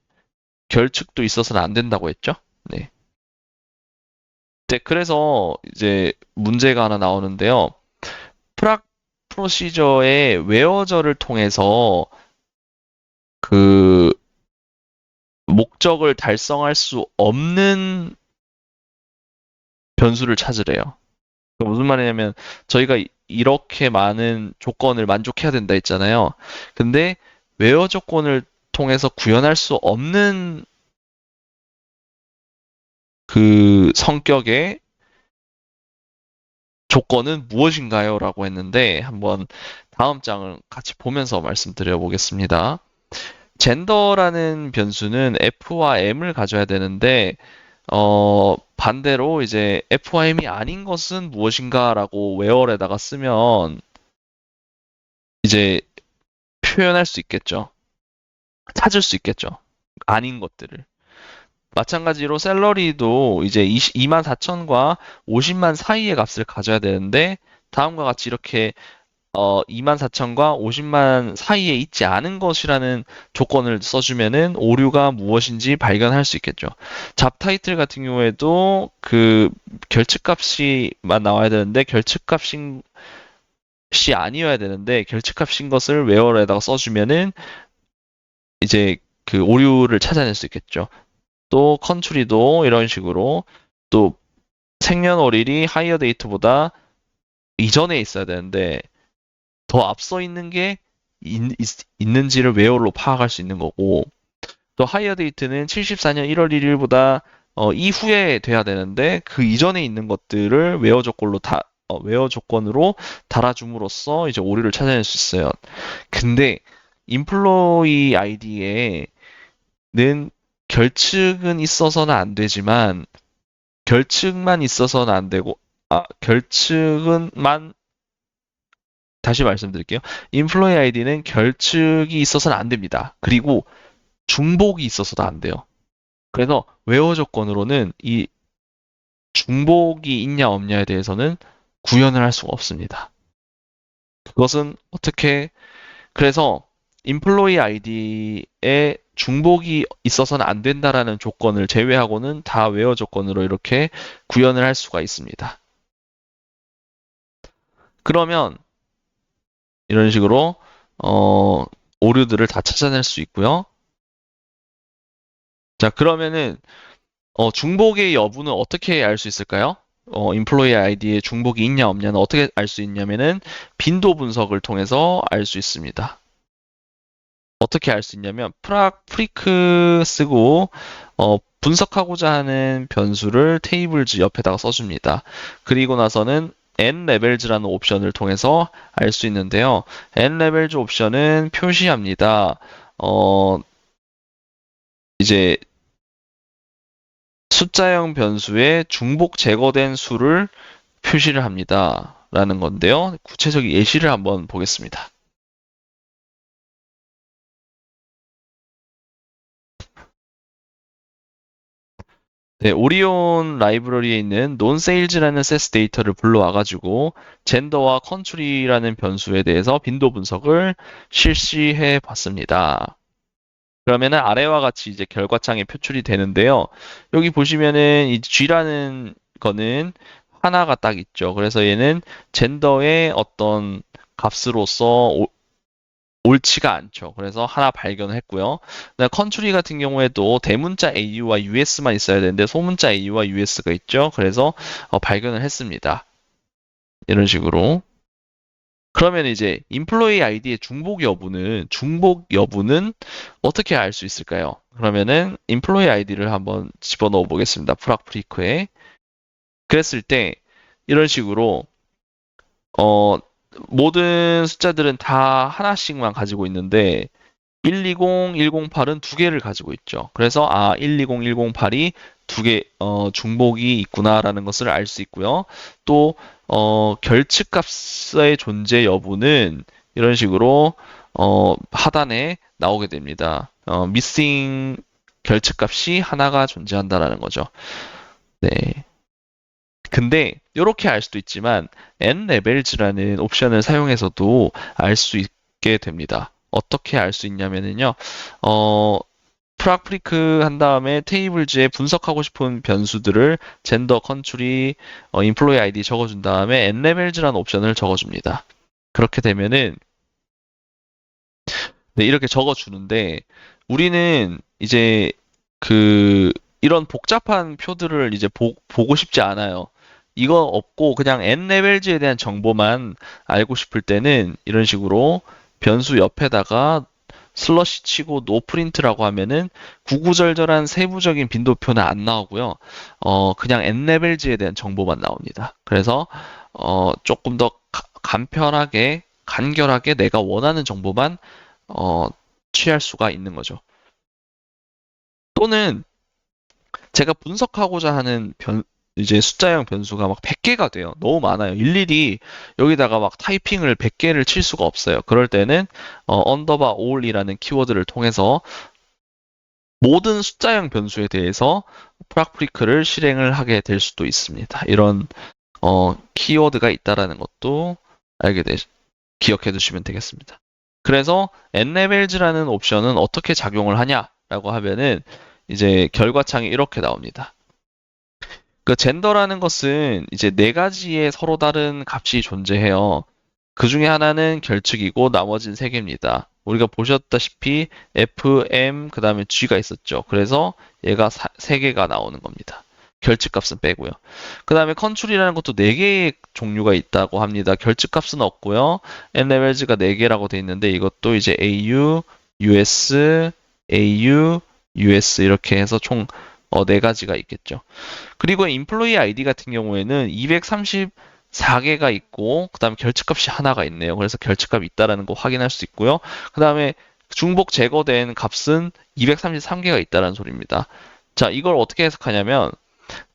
결측도 있어서는 안 된다고 했죠? 네. 네, 그래서 이제 문제가 하나 나오는데요. 프락 프로시저의 웨어저를 통해서 그 목적을 달성할 수 없는 변수를 찾으래요. 무슨 말이냐면 저희가 이렇게 많은 조건을 만족해야 된다 했잖아요. 근데 웨어 조건을 통해서 구현할 수 없는 그 성격의 조건은 무엇인가요? 라고 했는데 한번 다음 장을 같이 보면서 말씀드려 보겠습니다. 젠더라는 변수는 F와 M을 가져야 되는데 반대로 이제 F와 M이 아닌 것은 무엇인가라고 where에다가 쓰면 이제 표현할 수 있겠죠. 찾을 수 있겠죠. 아닌 것들을. 마찬가지로 샐러리도 이제 24,000과 50만 사이의 값을 가져야 되는데 다음과 같이 이렇게 24,000과 50만 사이에 있지 않은 것이라는 조건을 써주면은 오류가 무엇인지 발견할 수 있겠죠. 잡 타이틀 같은 경우에도 그 결측값이만 나와야 되는데 결측값이 아니어야 되는데 결측값인 것을 웨어에다가 써주면은 이제 그 오류를 찾아낼 수 있겠죠. 또 컨트리도 이런 식으로 또 생년월일이 하이어 데이트보다 이전에 있어야 되는데 더 앞서 있는 게 있는지를 웨어로 파악할 수 있는 거고 또 하이어 데이트는 74년 1월 1일보다 이후에 돼야 되는데 그 이전에 있는 것들을 웨어 조건으로 달아줌으로써 이제 오류를 찾아낼 수 있어요. 근데 인플로이 아이디에는 결측은 있어서는 안 되지만 결측만 있어서는 안 되고 결측은만 다시 말씀드릴게요. 인플로이 아이디는 결측이 있어서는 안 됩니다. 그리고 중복이 있어서도 안 돼요. 그래서 웨어 조건으로는 이 중복이 있냐 없냐에 대해서는 구현을 할 수가 없습니다. 그것은 그래서 인플로이 아이디에 중복이 있어서는 안 된다라는 조건을 제외하고는 다 웨어 조건으로 이렇게 구현을 할 수가 있습니다. 그러면 이런 식으로 오류들을 다 찾아낼 수 있고요. 자, 그러면은 중복의 여부는 어떻게 알 수 있을까요? 인플로이 아이디에 중복이 있냐 없냐는 어떻게 알 수 있냐면은 빈도 분석을 통해서 알 수 있습니다. 어떻게 알 수 있냐면 프리크 쓰고 분석하고자 하는 변수를 테이블즈 옆에다가 써줍니다. 그리고 나서는 nlevels라는 옵션을 통해서 알 수 있는데요. nlevels 옵션은 표시합니다. 이제 숫자형 변수에 중복 제거된 수를 표시를 합니다. 라는 건데요. 구체적인 예시를 한번 보겠습니다. 네, 오리온 라이브러리에 있는 nonsales라는 세스 데이터를 불러와가지고 젠더와 컨트리라는 변수에 대해서 빈도 분석을 실시해 봤습니다. 그러면은 아래와 같이 이제 결과창에 표출이 되는데요. 여기 보시면은 이 G라는 거는 하나가 딱 있죠. 그래서 얘는 젠더의 어떤 값으로서 옳지가 않죠. 그래서 하나 발견을 했고요. 그다음 컨트리 같은 경우에도 대문자 AU와 US만 있어야 되는데 소문자 AU와 US가 있죠. 그래서 발견을 했습니다. 이런 식으로. 그러면 이제 인플로이 아이디의 중복 여부는 어떻게 알 수 있을까요? 그러면은 인플로이 아이디를 한번 집어넣어 보겠습니다. 프락프리크에. 그랬을 때 이런 식으로 모든 숫자들은 다 하나씩만 가지고 있는데 120, 108은 두 개를 가지고 있죠. 그래서 120, 108이 두 개, 중복이 있구나라는 것을 알 수 있고요. 또 결측값의 존재 여부는 이런 식으로 하단에 나오게 됩니다. missing 결측값이 하나가 존재한다라는 거죠. 네. 근데 이렇게 알 수도 있지만 nlevels라는 옵션을 사용해서도 알 수 있게 됩니다. 어떻게 알 수 있냐면요. 프락프리크 한 다음에 테이블즈에 분석하고 싶은 변수들을 젠더, 컨트리, 인플로이 아이디 적어준 다음에 nlevels라는 옵션을 적어줍니다. 그렇게 되면은 네, 이렇게 적어주는데 우리는 이제 그 이런 복잡한 표들을 이제 보고 싶지 않아요. 이거 없고 그냥 n레벨즈에 대한 정보만 알고 싶을 때는 이런 식으로 변수 옆에다가 슬러시 치고 노프린트라고 하면은 구구절절한 세부적인 빈도표는 안 나오고요. 그냥 n레벨즈에 대한 정보만 나옵니다. 그래서 조금 더 간편하게 간결하게 내가 원하는 정보만 어, 취할 수가 있는 거죠. 또는 제가 분석하고자 하는 이제 숫자형 변수가 막 100개가 돼요. 너무 많아요. 일일이 여기다가 막 타이핑을 100개를 칠 수가 없어요. 그럴 때는 언더바 all이라는 키워드를 통해서 모든 숫자형 변수에 대해서 프락프리크를 실행을 하게 될 수도 있습니다. 이런 키워드가 있다라는 것도 기억해 두시면 되겠습니다. 그래서 nlevels라는 옵션은 어떻게 작용을 하냐라고 하면은 이제 결과창이 이렇게 나옵니다. 그 젠더라는 것은 이제 네 가지의 서로 다른 값이 존재해요. 그 중에 하나는 결측이고 나머지는 세 개입니다. 우리가 보셨다시피 F, M, 그 다음에 G가 있었죠. 그래서 얘가 세 개가 나오는 겁니다. 결측값은 빼고요. 그 다음에 컨트롤이라는 것도 4개의 종류가 있다고 합니다. 결측값은 없고요. nlevels가 4개라고 돼 있는데 이것도 이제 AU, US, AU, US 이렇게 해서 총 4가지가 있겠죠. 그리고 employee ID 같은 경우에는 234개가 있고 그 다음에 결측값이 하나가 있네요. 그래서 결측값이 있다는 거 확인할 수 있고요. 그 다음에 중복 제거된 값은 233개가 있다는 소리입니다. 자, 이걸 어떻게 해석하냐면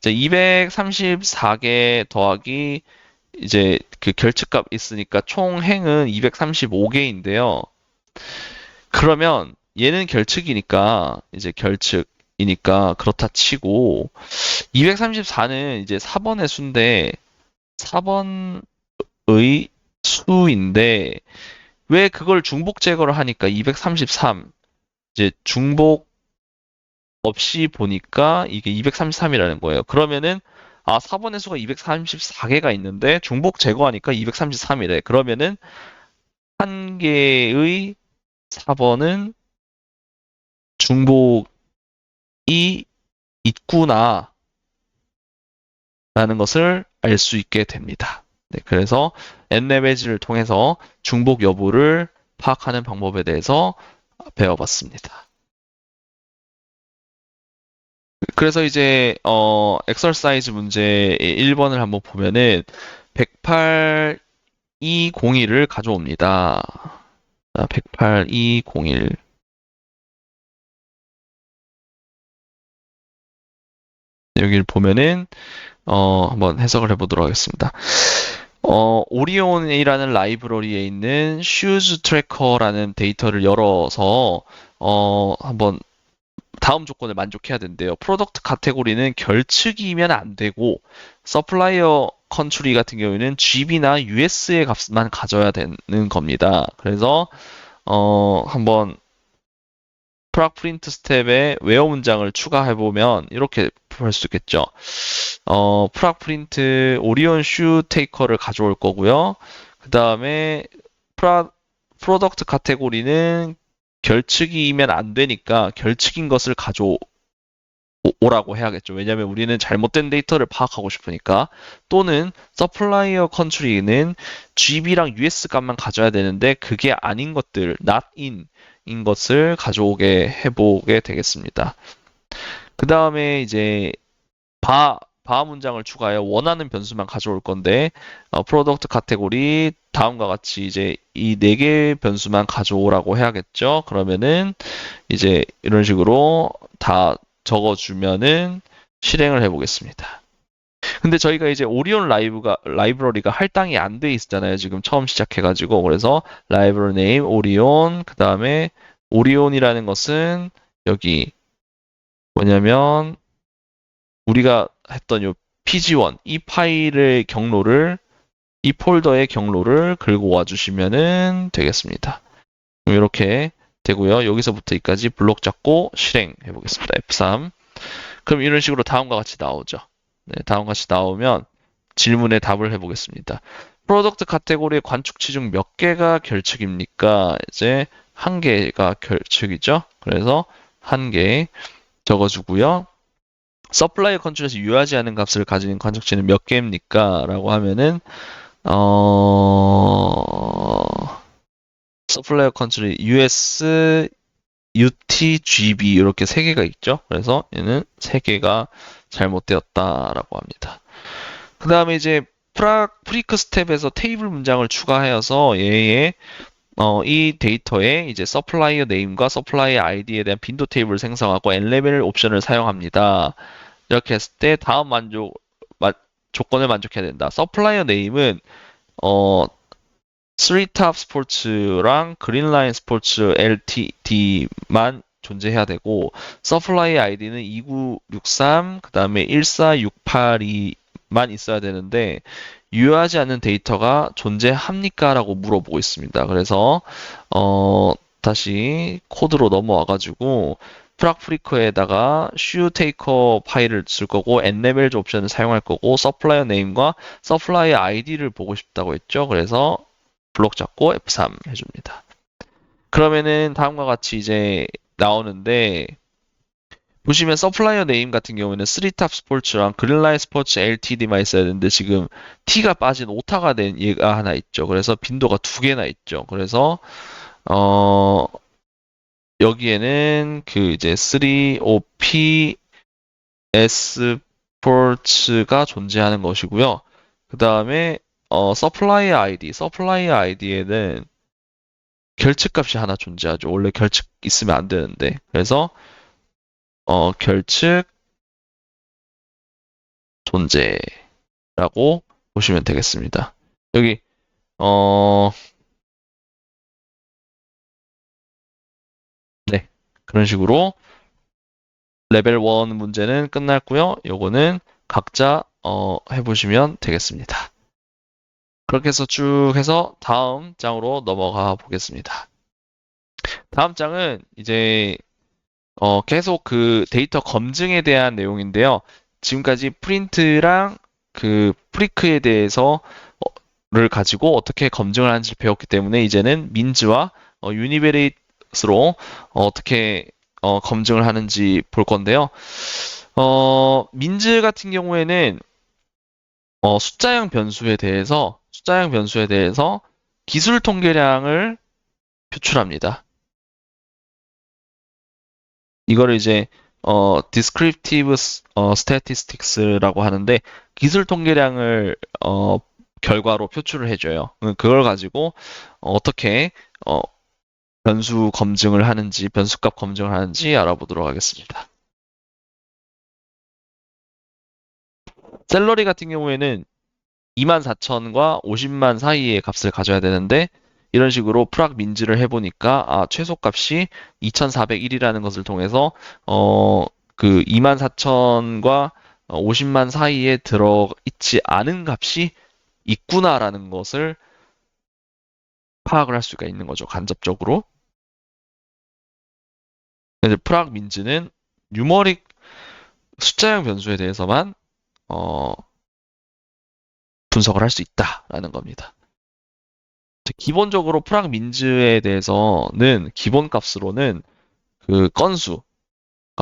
234개 더하기 이제 그 결측값 있으니까 총 행은 235개인데요. 그러면 얘는 결측이니까 이제 결측이니까 그렇다 치고 234는 이제 4번의 수인데 4번의 수인데 왜 그걸 중복 제거를 하니까 233 이제 중복 없이 보니까 이게 233이라는 거예요. 그러면은 4번의 수가 234개가 있는데 중복 제거하니까 233이래. 그러면은 한 개의 4번은 중복이 있구나 라는 것을 알 수 있게 됩니다. 네, 그래서 n레벨즈를 통해서 중복 여부를 파악하는 방법에 대해서 배워봤습니다. 그래서 이제 엑서사이즈 문제 1번을 한번 보면은 108,201을 가져옵니다. 108,201 여기를 보면은 한번 해석을 해보도록 하겠습니다. 오리온이라는 라이브러리에 있는 슈즈 트래커라는 데이터를 열어서 한번 다음 조건을 만족해야 된대요. 프로덕트 카테고리는 결측이면 안 되고 서플라이어 컨트리 같은 경우에는 GB나 US의 값만 가져야 되는 겁니다. 그래서 한번 프락 프린트 스텝에 웨어 문장을 추가해 보면 이렇게 할 수 있겠죠. 프락 프린트 오리온 슈 테이커를 가져올 거고요. 그 다음에 프로덕트 카테고리는 결측이면 안 되니까 결측인 것을 가져오라고 해야겠죠. 왜냐하면 우리는 잘못된 데이터를 파악하고 싶으니까. 또는 서플라이어 컨트리는 GB랑 US 값만 가져야 되는데 그게 아닌 것들, not in 것을 가져오게 해보게 되겠습니다. 그 다음에 이제 다음 문장을 추가하여 원하는 변수만 가져올 건데 프로덕트 카테고리 다음과 같이 이제 이 네 개의 변수만 가져오라고 해야겠죠. 그러면은 이제 이런 식으로 다 적어주면은 실행을 해보겠습니다. 근데 저희가 이제 오리온 라이브러리가 할당이 안 돼 있잖아요. 지금 처음 시작해가지고. 그래서 라이브러리 네임 오리온, 그 다음에 오리온이라는 것은 여기 뭐냐면 우리가 했던 요 pg1 이 파일의 경로를 이 폴더의 경로를 긁고 와주시면은 되겠습니다. 이렇게 되고요. 여기서부터 여기까지 블록 잡고 실행해 보겠습니다. F3. 그럼 이런 식으로 다음과 같이 나오죠. 네, 다음과 같이 나오면 질문에 답을 해보겠습니다. 프로덕트 카테고리의 관축치 중 몇 개가 결측입니까? 이제 한 개가 결측이죠. 그래서 한 개 적어주고요. 서플라이 컨트롤에서 유효하지 않은 값을 가진 관측치는 몇 개입니까? 라고 하면은 서플라이 컨트롤 US, UTGB 이렇게 세 개가 있죠. 그래서 얘는 세 개가 잘못되었다라고 합니다. 그 다음에 이제 프리크 스텝에서 테이블 문장을 추가하여서 얘의 이 데이터에 이제 서플라이어 네임과 서플라이어 아이디에 대한 빈도 테이블을 생성하고 n레벨 옵션을 사용합니다. 이렇게 했을 때 다음 조건을 만족해야 된다. 서플라이어 네임은 3탑 스포츠랑 그린라인 스포츠 LTD만 존재해야 되고 서플라이 아이디는 2963, 그 다음에 14682만 있어야 되는데 유효하지 않는 데이터가 존재합니까? 라고 물어보고 있습니다. 그래서 다시 코드로 넘어와가지고 프락프리커에다가 슈테이커 파일을 쓸 거고 n레벨 옵션을 사용할 거고 서플라이어 네임과 서플라이어 아이디를 보고 싶다고 했죠. 그래서 블록 잡고 F3 해줍니다. 그러면은 다음과 같이 이제 나오는데 보시면 서플라이어 네임 같은 경우에는 3탑 스포츠랑 그린라인 스포츠 LTD만 있어야 되는데 지금 T가 빠진 오타가 된 얘가 하나 있죠. 그래서 빈도가 두 개나 있죠. 그래서 여기에는 그 이제 3OP 스포츠가 존재하는 것이고요. 그 다음에 서플라이 아이디에는 결측값이 하나 존재하죠. 원래 결측 있으면 안 되는데. 그래서 결측 존재라고 보시면 되겠습니다. 여기 네. 그런 식으로 레벨 1 문제는 끝났고요. 요거는 각자 해보시면 되겠습니다. 그렇게 해서 쭉 해서 다음 장으로 넘어가 보겠습니다. 다음 장은 이제 계속 그 데이터 검증에 대한 내용인데요. 지금까지 프린트랑 그 프리크에 대해서 를 가지고 어떻게 검증을 하는지 배웠기 때문에 이제는 민즈와 유니베리트로 어떻게 검증을 하는지 볼 건데요. 민즈 같은 경우에는 숫자형 변수에 대해서 기술 통계량을 표출합니다. 이거를 이제 descriptive statistics라고 하는데 기술 통계량을 결과로 표출을 해줘요. 그걸 가지고 어떻게 변수 검증을 하는지, 변수값 검증을 하는지 알아보도록 하겠습니다. 셀러리 같은 경우에는 24,000과 50만 사이의 값을 가져야 되는데 이런 식으로 프락 민즈를 해보니까 최소값이 2401이라는 것을 통해서 그 24,000과 50만 사이에 들어있지 않은 값이 있구나라는 것을 파악을 할 수가 있는 거죠. 간접적으로. 프락 민즈는 뉴머릭 숫자형 변수에 대해서만 분석을 할 수 있다라는 겁니다. 기본적으로 프락 민즈에 대해서는 기본 값으로는 그 건수가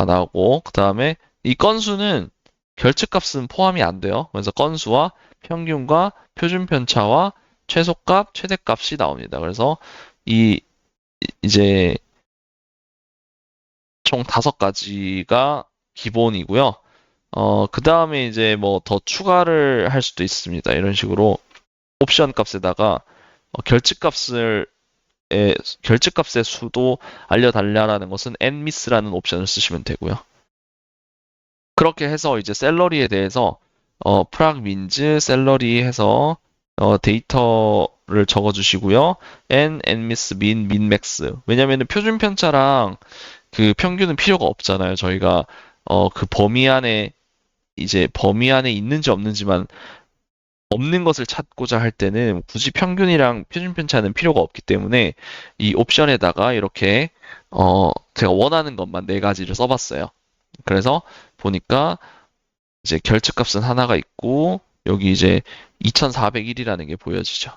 나오고 그 다음에 이 건수는 결측값은 포함이 안 돼요. 그래서 건수와 평균과 표준 편차와 최소값, 최대값이 나옵니다. 그래서 이제 총 5가지가 기본이고요. 그 다음에 이제 뭐 더 추가를 할 수도 있습니다. 이런 식으로 옵션 값에다가 결측값을 결측값의 수도 알려달라는 것은 nmiss라는 옵션을 쓰시면 되고요. 그렇게 해서 이제 셀러리에 대해서 프락 민즈 셀러리 해서 데이터를 적어주시고요. nmiss min max. 왜냐면은 표준 편차랑 그 평균은 필요가 없잖아요. 저희가 그 범위 안에 이제 범위 안에 있는지 없는지만 없는 것을 찾고자 할 때는 굳이 평균이랑 표준 편차는 필요가 없기 때문에 이 옵션에다가 이렇게 제가 원하는 것만 네 가지를 써봤어요. 그래서 보니까 이제 결측값은 하나가 있고 여기 이제 2401이라는 게 보여지죠.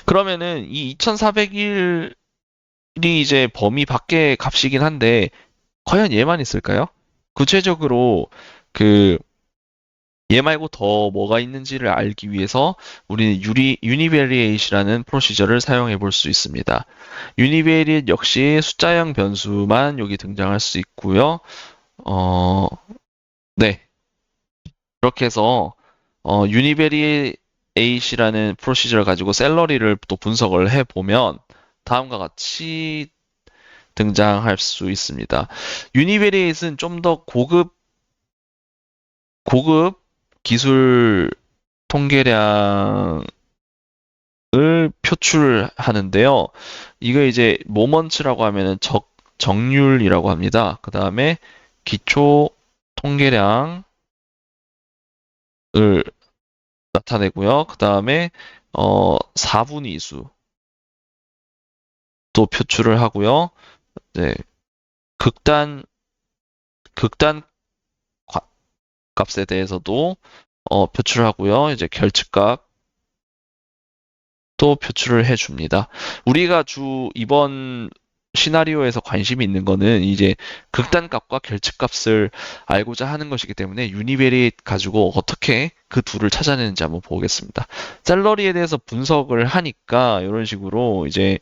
그러면은 이 2401이 이제 범위 밖의 값이긴 한데 과연 얘만 있을까요? 구체적으로 그 얘 말고 더 뭐가 있는지를 알기 위해서 우리는 유니베리에이트라는 프로시저를 사용해 볼 수 있습니다. 유니베리에이트 역시 숫자형 변수만 여기 등장할 수 있고요. 네. 그렇게 해서 유니베리에이트라는 프로시저를 가지고 셀러리를 또 분석을 해 보면 다음과 같이 등장할 수 있습니다. 유니베리에이트는 좀 더 고급 기술 통계량을 표출하는데요. 이거 이제 모먼츠라고 하면은 정률이라고 합니다. 그 다음에 기초 통계량을 나타내고요. 그 다음에 4분위수도 표출을 하고요. 네, 극단 값에 대해서도 표출을 하고요. 이제 결측값 또 표출을 해줍니다. 우리가 이번 시나리오에서 관심이 있는 거는 이제 극단값과 결측값을 알고자 하는 것이기 때문에 유니베리에이트 가지고 어떻게 그 둘을 찾아내는지 한번 보겠습니다. 셀러리에 대해서 분석을 하니까 이런 식으로 이제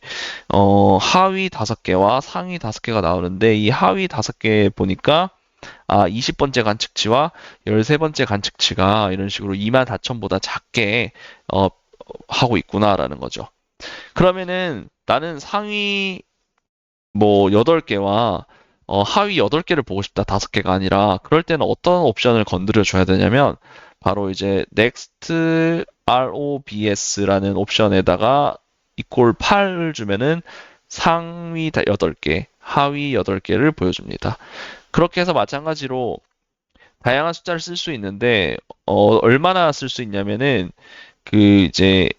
하위 5개와 상위 5개가 나오는데 이 하위 5개 보니까 20번째 관측치와 13번째 관측치가 이런 식으로 24,000보다 작게 하고 있구나라는 거죠. 그러면은 나는 상위 뭐 8개와 하위 8개를 보고 싶다. 5개가 아니라 그럴 때는 어떤 옵션을 건드려 줘야 되냐면 바로 이제 next robs라는 옵션에다가 equal 8을 주면은 상위 8개, 하위 8개를 보여줍니다. 그렇게 해서 마찬가지로 다양한 숫자를 쓸 수 있는데 얼마나 쓸 수 있냐면은 그 이제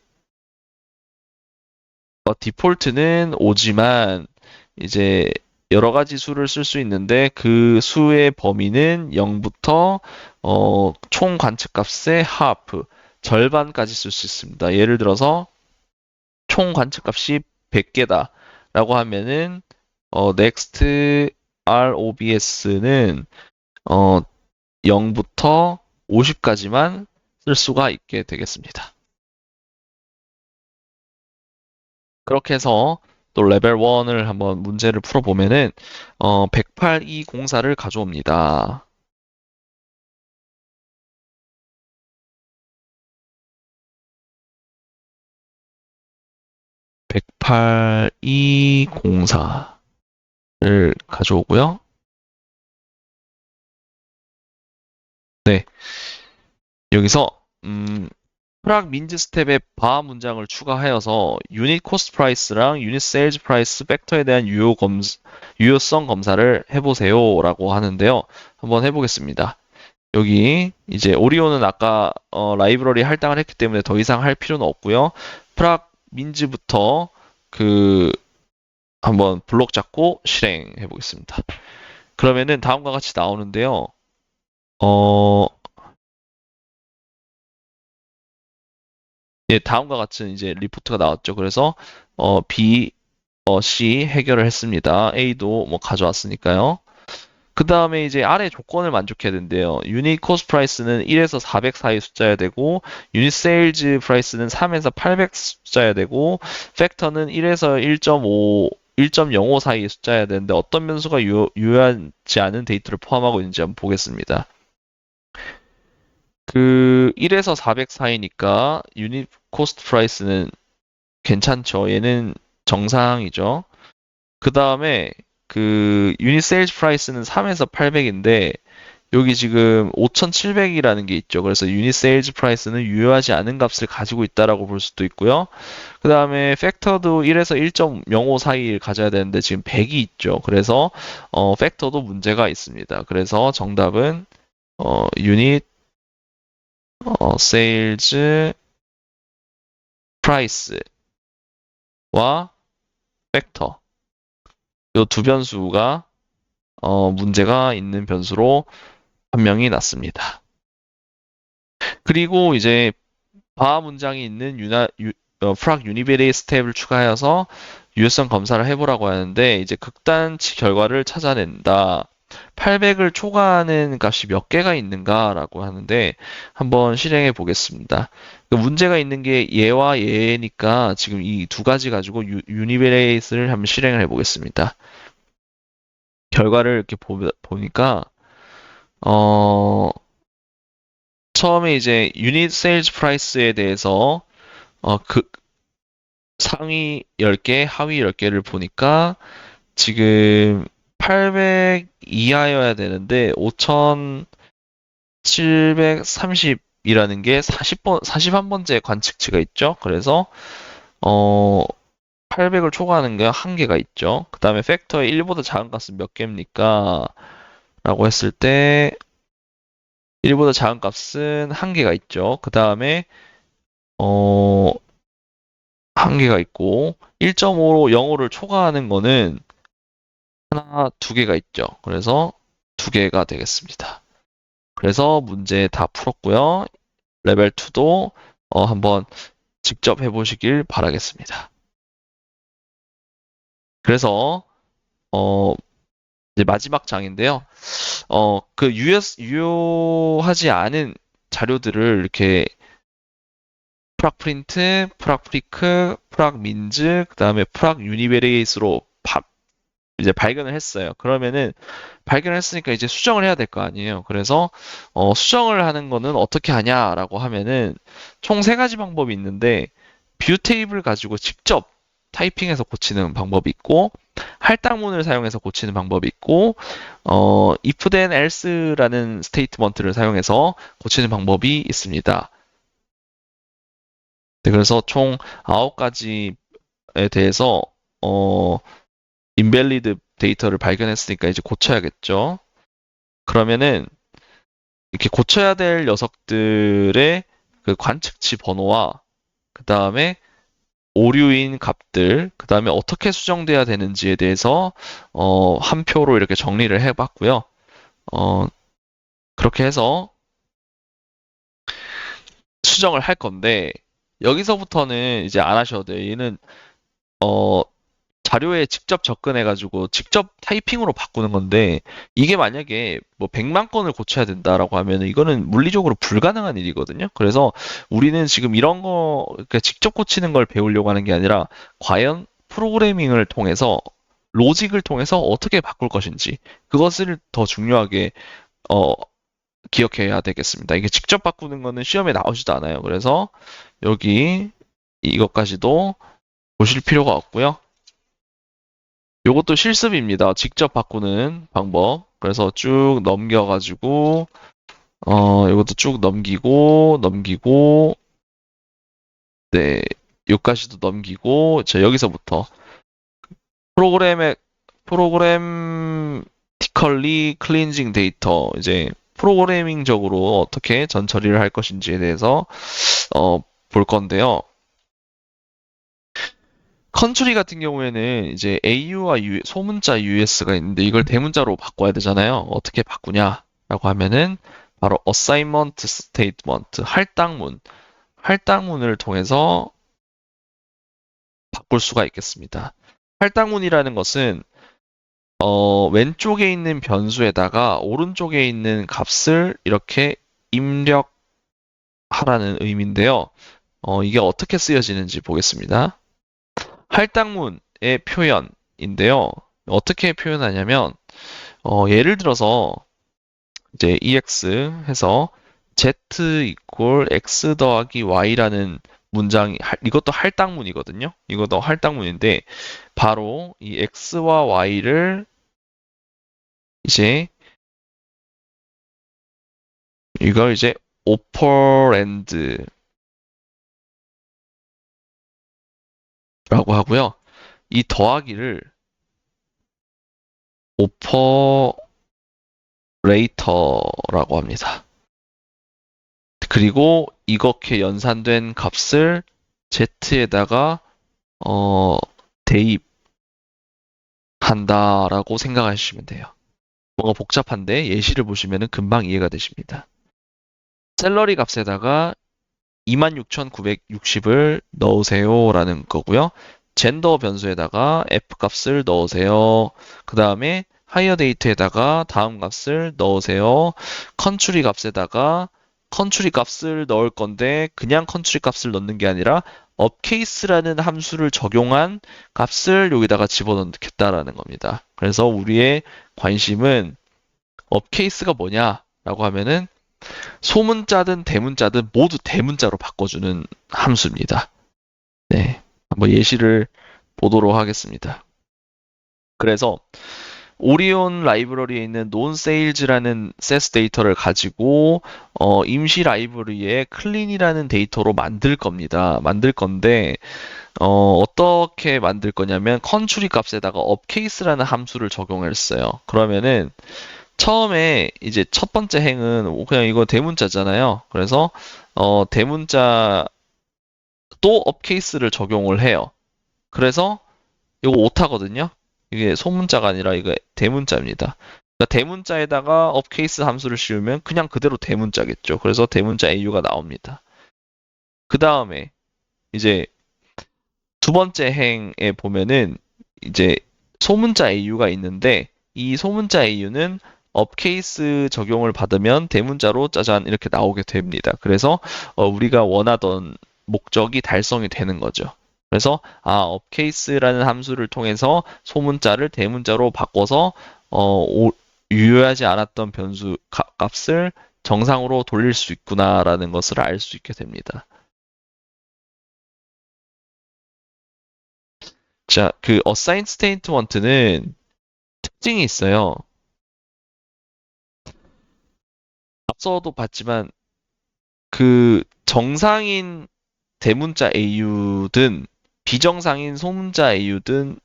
디폴트는 5지만 이제 여러 가지 수를 쓸 수 있는데 그 수의 범위는 0부터 총 관측값의 하프 절반까지 쓸 수 있습니다. 예를 들어서 총 관측값이 100개다 라고 하면은 next robs는 0부터 50까지만 쓸 수가 있게 되겠습니다. 그렇게 해서 또 레벨 1을 한번 문제를 풀어보면은 108이 공사를 가져옵니다. (108이) 공사를 가져오고요. 네, 여기서 프락 민즈 스텝에 바 문장을 추가하여서 유닛 코스트 프라이스랑 유닛 세일즈 프라이스 팩터에 대한 유효성 검사를 해보세요 라고 하는데요. 한번 해보겠습니다. 여기 이제 오리온은 아까 라이브러리 할당을 했기 때문에 더 이상 할 필요는 없고요. 프락 민즈부터 한번 블록 잡고 실행해 보겠습니다. 그러면은 다음과 같이 나오는데요. 예, 다음과 같은 이제 리포트가 나왔죠. 그래서 B, C 해결을 했습니다. A도 뭐 가져왔으니까요. 그 다음에 이제 아래 조건을 만족해야 된대요. 유닛 코스트 프라이스는 1에서 400 사이 숫자여야 되고, 유닛 세일즈 프라이스는 3에서 800 숫자여야 되고, 팩터는 1에서 1.5 1.05 사이의 숫자여야 되는데 어떤 변수가 유효하지 않은 데이터를 포함하고 있는지 한번 보겠습니다. 그 1에서 400 사이니까 유닛 코스트 프라이스는 괜찮죠. 얘는 정상이죠. 그 다음에 그 유닛 세일즈 프라이스는 3에서 800인데 여기 지금 5,700이라는 게 있죠. 그래서 유닛 세일즈 프라이스는 유효하지 않은 값을 가지고 있다라고 볼 수도 있고요. 그 다음에 팩터도 1에서 1.05 사이를 가져야 되는데 지금 100이 있죠. 그래서 팩터도 문제가 있습니다. 그래서 정답은 유닛 세일즈 프라이스와 팩터 이 두 변수가 문제가 있는 변수로 판명이 났습니다. 그리고 이제 바 문장이 있는 프락 유니베리에 스텝을 추가하여서 유효성 검사를 해보라고 하는데 이제 극단치 결과를 찾아낸다. 800을 초과하는 값이 몇 개가 있는가라고 하는데 한번 실행해 보겠습니다. 그 문제가 있는 게 얘와 얘니까 지금 이 두 가지 가지고 유니베레이스를 한번 실행을 해 보겠습니다. 결과를 이렇게 보니까 처음에 이제 유닛 세일즈 프라이스에 대해서 그 상위 10개, 하위 10개를 보니까 지금 800 이하여야 되는데 5,730이라는 게 41번째 관측치가 있죠. 그래서 800을 초과하는 게 한 개가 있죠. 그 다음에 팩터의 1보다 작은 값은 몇 개입니까? 라고 했을 때 1보다 작은 값은 한 개가 있죠. 그 다음에 한 개가 있고 1.5로 0를 초과하는 거는 하나, 두 개가 있죠. 그래서 두 개가 되겠습니다. 그래서 문제 다 풀었고요. 레벨 2도 한번 직접 해보시길 바라겠습니다. 그래서 이제 마지막 장인데요. 그 유효하지 않은 자료들을 이렇게 프락 프린트, 프락 프리크, 프락 민즈, 그 다음에 프락 유니베리에이스로 이제 발견을 했어요. 그러면은 발견을 했으니까 이제 수정을 해야 될 거 아니에요. 그래서 수정을 하는 거는 어떻게 하냐라고 하면은 총 세 가지 방법이 있는데 뷰 테이블 가지고 직접 타이핑해서 고치는 방법이 있고 할당문을 사용해서 고치는 방법이 있고 if then else라는 스테이트먼트를 사용해서 고치는 방법이 있습니다. 네, 그래서 총 9가지에 대해서 인밸리드 데이터를 발견했으니까 이제 고쳐야겠죠. 그러면은 이렇게 고쳐야 될 녀석들의 그 관측치 번호와 그 다음에 오류인 값들, 그 다음에 어떻게 수정돼야 되는지에 대해서 한 표로 이렇게 정리를 해봤고요. 그렇게 해서 수정을 할 건데 여기서부터는 이제 안 하셔도 돼요. 얘는 자료에 직접 접근해가지고 직접 타이핑으로 바꾸는 건데 이게 만약에 뭐 100만 건을 고쳐야 된다라고 하면 이거는 물리적으로 불가능한 일이거든요. 그래서 우리는 지금 이런 거 그러니까 직접 고치는 걸 배우려고 하는 게 아니라 과연 프로그래밍을 통해서 로직을 통해서 어떻게 바꿀 것인지 그것을 더 중요하게 어, 기억해야 되겠습니다. 이게 직접 바꾸는 거는 시험에 나오지도 않아요. 그래서 여기 이것까지도 보실 필요가 없고요. 요것도 실습입니다. 직접 바꾸는 방법. 그래서 쭉 넘겨가지고, 요것도 쭉 넘기고, 네, 요까지도 넘기고, 여기서부터 프로그래미컬리 클린징 데이터, 이제 프로그래밍적으로 어떻게 전 처리를 할 것인지에 대해서, 볼 건데요. 컨트리 같은 경우에는 이제 AU와 소문자 US가 있는데 이걸 대문자로 바꿔야 되잖아요. 어떻게 바꾸냐라고 하면은 바로 assignment statement, 할당문을 통해서 바꿀 수가 있겠습니다. 할당문이라는 것은 왼쪽에 있는 변수에다가 오른쪽에 있는 값을 이렇게 입력하라는 의미인데요. 이게 어떻게 쓰여지는지 보겠습니다. 할당문의 표현, 표현인데요. 어떻게 표현하냐면, 예를 들어서, 이제 EX 해서 Z 이퀄 X 더하기 Y라는 문장이, 이것도 할당문이거든요. 이것도 할당문인데, 바로 이 X와 Y를 이제, 이걸 이제 오퍼랜드라고 하고요. 이 더하기를 오퍼레이터라고 합니다. 그리고 이렇게 연산된 값을 z에다가 대입한다라고 생각하시면 돼요. 뭔가 복잡한데 예시를 보시면 금방 이해가 되십니다. 샐러리 값에다가 26,960을 넣으세요라는 거고요. 젠더 변수에다가 f 값을 넣으세요. 그 다음에 하이어 데이트에다가 다음 값을 넣으세요. 컨트리 값에다가 컨트리 값을 넣을 건데 그냥 컨트리 값을 넣는 게 아니라 업케이스라는 함수를 적용한 값을 여기다가 집어넣겠다라는 겁니다. 그래서 우리의 관심은 업케이스가 뭐냐라고 하면은 소문자든 대문자든 모두 대문자로 바꿔주는 함수입니다. 네, 한번 예시를 보도록 하겠습니다. 그래서 오리온 라이브러리에 있는 논세일즈라는 세스 데이터를 가지고 임시 라이브러리에 클린이라는 데이터로 만들 겁니다. 만들 건데 어떻게 만들 거냐면 컨트리 값에다가 업케이스라는 함수를 적용했어요. 그러면은 처음에 이제 첫 번째 행은 그냥 이거 대문자잖아요. 그래서 대문자 또 업케이스를 적용을 해요. 그래서 이거 오타거든요. 이게 소문자가 아니라 이거 대문자입니다. 그러니까 대문자에다가 업케이스 함수를 씌우면 그냥 그대로 대문자겠죠. 그래서 대문자 AU가 나옵니다. 그 다음에 이제 두 번째 행에 보면은 이제 소문자 AU가 있는데 이 소문자 AU는 업케이스 적용을 받으면 대문자로 짜잔 이렇게 나오게 됩니다. 그래서 우리가 원하던 목적이 달성이 되는 거죠. 그래서 업케이스라는 함수를 통해서 소문자를 대문자로 바꿔서 유효하지 않았던 변수 값을 정상으로 돌릴 수 있구나라는 것을 알 수 있게 됩니다. 자, 그 assign statement는 특징이 있어요. 앞서도 봤지만 그 정상인 대문자 AU든 비정상인 소문자 AU든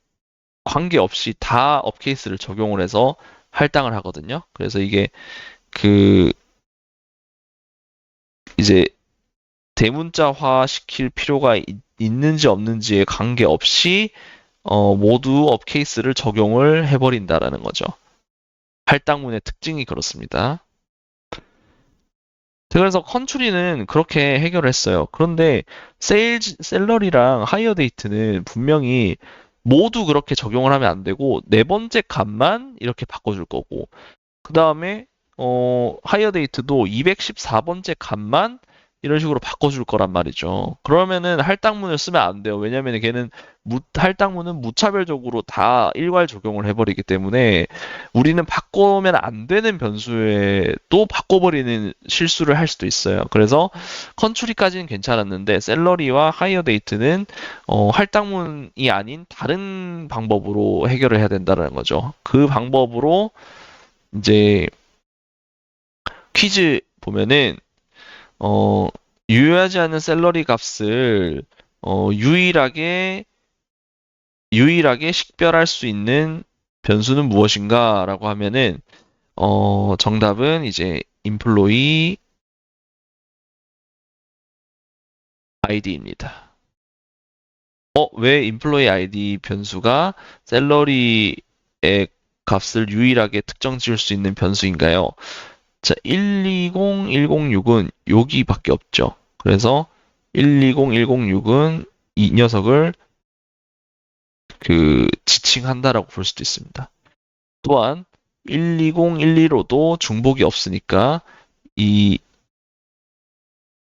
관계없이 다 업케이스를 적용을 해서 할당을 하거든요. 그래서 이게 그 이제 대문자화 시킬 필요가 있는지 없는지에 관계없이 모두 업케이스를 적용을 해버린다라는 거죠. 할당문의 특징이 그렇습니다. 그래서 컨츄리는 그렇게 해결했어요. 그런데 셀러리랑 하이어 데이트는 분명히 모두 그렇게 적용을 하면 안 되고 네 번째 값만 이렇게 바꿔줄 거고 그 다음에 하이어 데이트도 214번째 값만 이런 식으로 바꿔줄 거란 말이죠. 그러면은 할당문을 쓰면 안 돼요. 왜냐면 걔는 할당문은 무차별적으로 다 일괄 적용을 해버리기 때문에 우리는 바꾸면 안 되는 변수에 또 바꿔버리는 실수를 할 수도 있어요. 그래서 컨츄리까지는 괜찮았는데 셀러리와 하이어 데이트는 할당문이 아닌 다른 방법으로 해결을 해야 된다는 거죠. 그 방법으로 이제 퀴즈 보면은 유효하지 않은 샐러리 값을 유일하게 식별할 수 있는 변수는 무엇인가라고 하면은 정답은 이제 employee ID입니다. 왜 employee ID 변수가 샐러리의 값을 유일하게 특정 지을 수 있는 변수인가요? 자, 120, 106은 여기밖에 없죠. 그래서 120, 106은 이 녀석을 지칭한다라고 볼 수도 있습니다. 또한 120, 115도 중복이 없으니까 이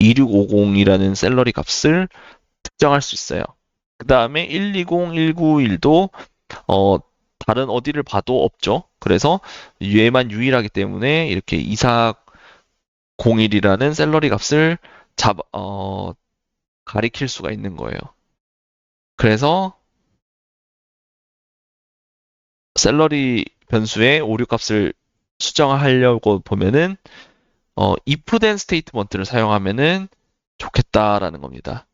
2650이라는 샐러리 값을 특정할 수 있어요. 그 다음에 120, 191도 어, 다른 어디를 봐도 없죠. 그래서 얘만 유일하기 때문에 이렇게 2401이라는 샐러리 값을 가리킬 수가 있는 거예요. 그래서 샐러리 변수의 오류 값을 수정하려고 보면은 if then 스테이트먼트를 사용하면은 좋겠다라는 겁니다.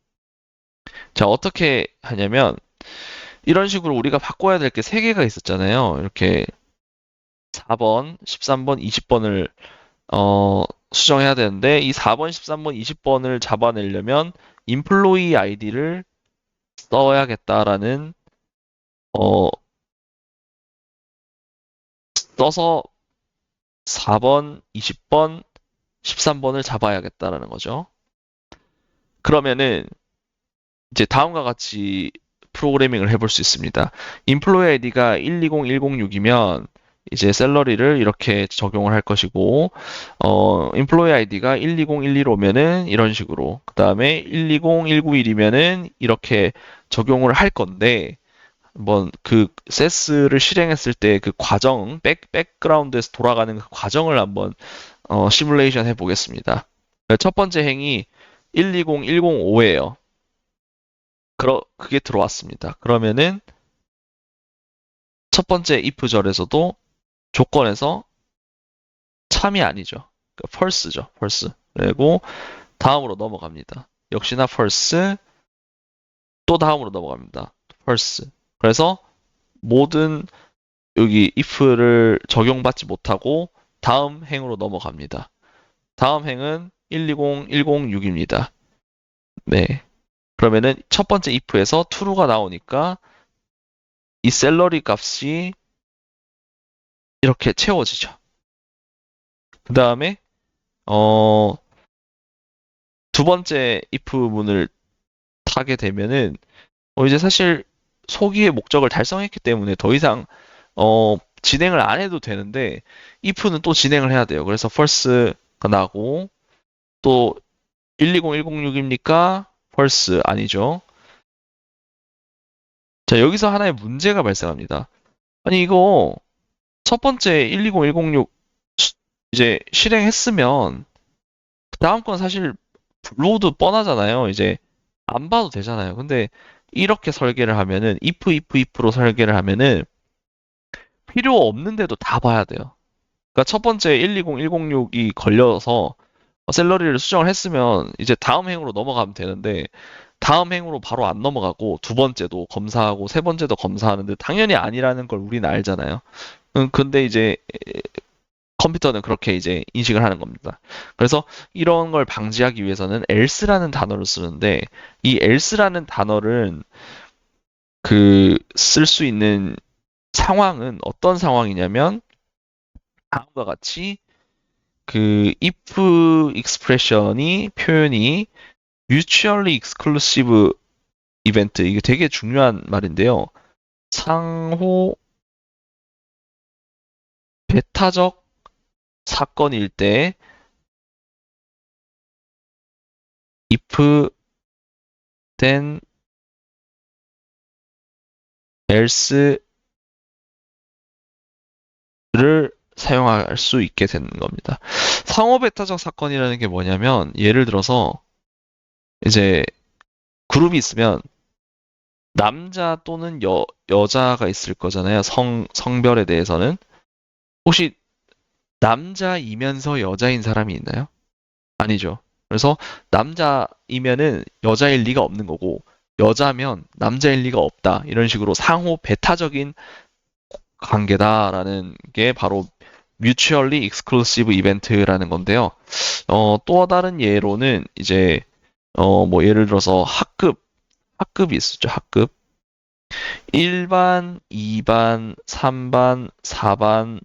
자, 어떻게 하냐면 이런 식으로 우리가 바꿔야 될 게 3개가 있었잖아요. 이렇게 4번, 13번, 20번을 수정해야 되는데 이 4번, 13번, 20번을 잡아내려면 employee id를 써야겠다라는 어, 써서 4번, 20번, 13번을 잡아야겠다라는 거죠. 그러면은 이제 다음과 같이 프로그래밍을 해볼 수 있습니다. employee id가 120106이면 이제 샐러리를 이렇게 적용을 할 것이고, employee id가 120115면은 이런 식으로, 그 다음에 120191이면은 이렇게 적용을 할 건데, 한번 그 세스를 실행했을 때 그 과정, 백그라운드에서 돌아가는 그 과정을 한번 시뮬레이션 해보겠습니다. 첫 번째 행이 120105예요. 그게 들어왔습니다. 그러면은 첫 번째 if절에서도 조건에서 참이 아니죠. 그러니까 false죠. false. 그리고 다음으로 넘어갑니다. 역시나 false. 또 다음으로 넘어갑니다. false. 그래서 모든 여기 if를 적용받지 못하고 다음 행으로 넘어갑니다. 다음 행은 120106입니다. 네. 그러면은 첫 번째 if에서 true가 나오니까 이 샐러리 값이 이렇게 채워지죠. 그 다음에 두 번째 if 문을 타게 되면은 이제 사실 소기의 목적을 달성했기 때문에 더 이상 진행을 안 해도 되는데 if는 또 진행을 해야 돼요. 그래서 false가 나고 또 120106입니까? false 아니죠. 자, 여기서 하나의 문제가 발생합니다. 아니 이거 첫 번째 120106 이제 실행했으면 그 다음 건 사실 불러도 뻔하잖아요. 이제 안 봐도 되잖아요. 근데 이렇게 설계를 하면은 if로 설계를 하면은 필요 없는데도 다 봐야 돼요. 그러니까 첫 번째 120106이 걸려서 샐러리를 수정을 했으면 이제 다음 행으로 넘어가면 되는데 다음 행으로 바로 안 넘어가고 두 번째도 검사하고 세 번째도 검사하는데 당연히 아니라는 걸 우리는 알잖아요. 근데 이제 컴퓨터는 그렇게 이제 인식을 하는 겁니다. 그래서 이런 걸 방지하기 위해서는 else라는 단어를 쓰는데 이 else라는 단어를 쓸 수 있는 상황은 어떤 상황이냐면 다음과 같이 if expression이 표현이 mutually exclusive 이벤트 이게 되게 중요한 말인데요. 상호 배타적 사건일 때 if then else를 사용할 수 있게 되는 겁니다. 상호 배타적 사건이라는 게 뭐냐면 예를 들어서 이제 그룹이 있으면 남자 또는 여자가 있을 거잖아요. 성별에 대해서는. 혹시 남자이면서 여자인 사람이 있나요? 아니죠. 그래서 남자이면은 여자일 리가 없는 거고, 여자면 남자일 리가 없다. 이런 식으로 상호 배타적인 관계다라는 게 바로 mutually exclusive event라는 건데요. 또 다른 예로는 이제, 뭐 예를 들어서 학급이 있었죠. 학급. 1반, 2반, 3반, 4반,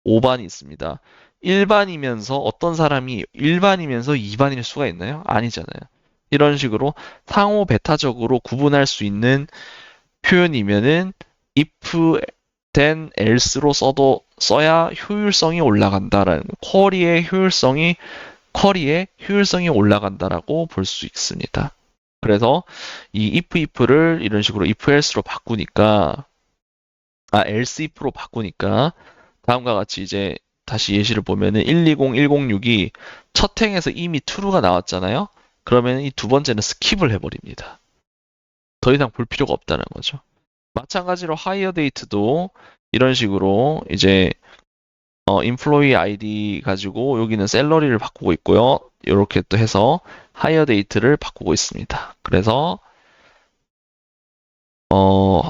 5반이 있습니다. 1반이면서 어떤 사람이 1반이면서 2반일 수가 있나요? 아니잖아요. 이런 식으로 상호 배타적으로 구분할 수 있는 표현이면은 if then else로 써야 효율성이 올라간다라는 쿼리의 효율성이 올라간다라고 볼 수 있습니다. 그래서 이 if를 이런 식으로 if else로 바꾸니까 else if로 바꾸니까 다음과 같이 이제 다시 예시를 보면은 120, 106이 첫 행에서 이미 true가 나왔잖아요. 그러면 이 두 번째는 스킵을 해버립니다. 더 이상 볼 필요가 없다는 거죠. 마찬가지로 hire date도 이런 식으로 이제 employee ID 가지고 여기는 셀러리를 바꾸고 있고요. 이렇게 또 해서 hire date를 바꾸고 있습니다. 그래서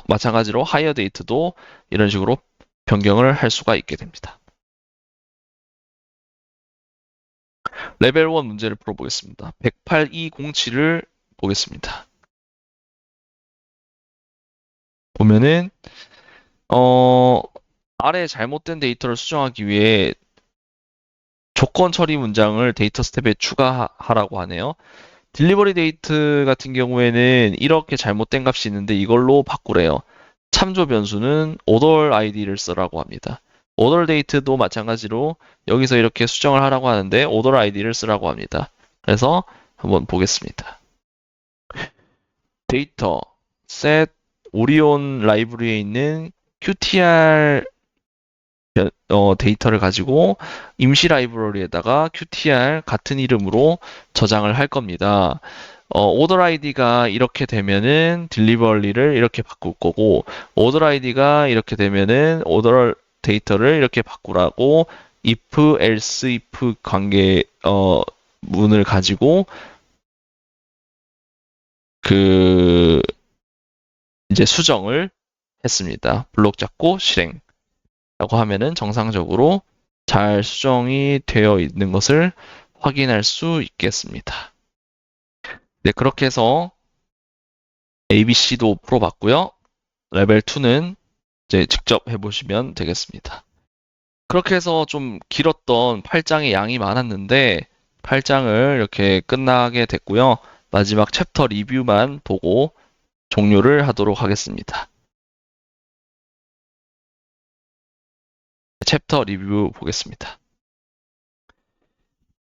마찬가지로 hire date도 이런 식으로 변경을 할 수가 있게 됩니다. 레벨 1 문제를 풀어보겠습니다. 108.207을 보겠습니다. 보면은 아래 잘못된 데이터를 수정하기 위해 조건 처리 문장을 데이터 스텝에 추가하라고 하네요. 딜리버리 데이트 같은 경우에는 이렇게 잘못된 값이 있는데 이걸로 바꾸래요. 참조 변수는 order id를 쓰라고 합니다. order date도 마찬가지로 여기서 이렇게 수정을 하라고 하는데 order id를 쓰라고 합니다. 그래서 한번 보겠습니다. 데이터 set 오리온 라이브러리에 있는 qtr 데이터를 가지고 임시 라이브러리에다가 qtr 같은 이름으로 저장을 할 겁니다. order id가 이렇게 되면은 delivery를 이렇게 바꿀 거고 order id가 이렇게 되면은 order 데이터를 이렇게 바꾸라고 if, else, if 관계 문을 가지고 그 이제 수정을 했습니다. 블록 잡고 실행 라고 하면은 정상적으로 잘 수정이 되어 있는 것을 확인할 수 있겠습니다. 네, 그렇게 해서 ABC도 풀어봤고요. 레벨 2는 이제 직접 해보시면 되겠습니다. 그렇게 해서 좀 길었던 8장의 양이 많았는데 8장을 이렇게 끝나게 됐고요. 마지막 챕터 리뷰만 보고 종료를 하도록 하겠습니다. 챕터 리뷰 보겠습니다.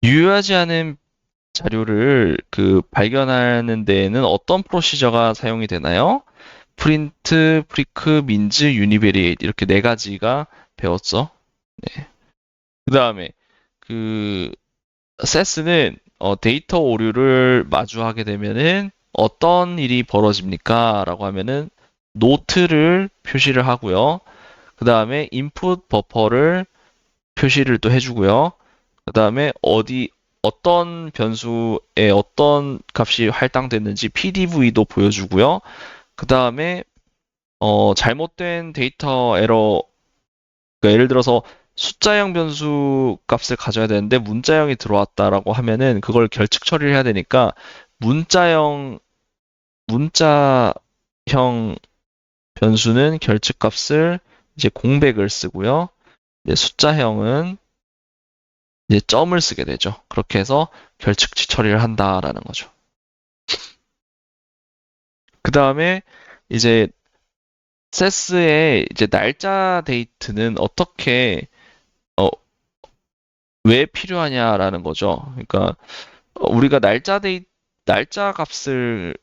유효하지 않은 자료를 발견하는 데에는 어떤 프로시저가 사용이 되나요? 프린트, 프리크, 민즈, 유니베리에이트 이렇게 네 가지가 배웠죠. 네. 그 다음에 세스는 데이터 오류를 마주하게 되면은 어떤 일이 벌어집니까? 라고 하면은 노트를 표시를 하고요. 그 다음에 인풋 버퍼를 표시를 또 해주고요. 그 다음에 어떤 변수에 어떤 값이 할당됐는지 PDV도 보여주고요. 그 다음에 잘못된 데이터 에러, 그러니까 예를 들어서 숫자형 변수 값을 가져야 되는데 문자형이 들어왔다라고 하면은 그걸 결측 처리를 해야 되니까 문자형 변수는 결측 값을 이제 공백을 쓰고요. 이제 숫자형은 이제 점을 쓰게 되죠. 그렇게 해서 결측치 처리를 한다라는 거죠. 그 다음에 이제 세스의 이제 날짜 데이트는 왜 필요하냐라는 거죠. 그러니까 우리가 날짜 값을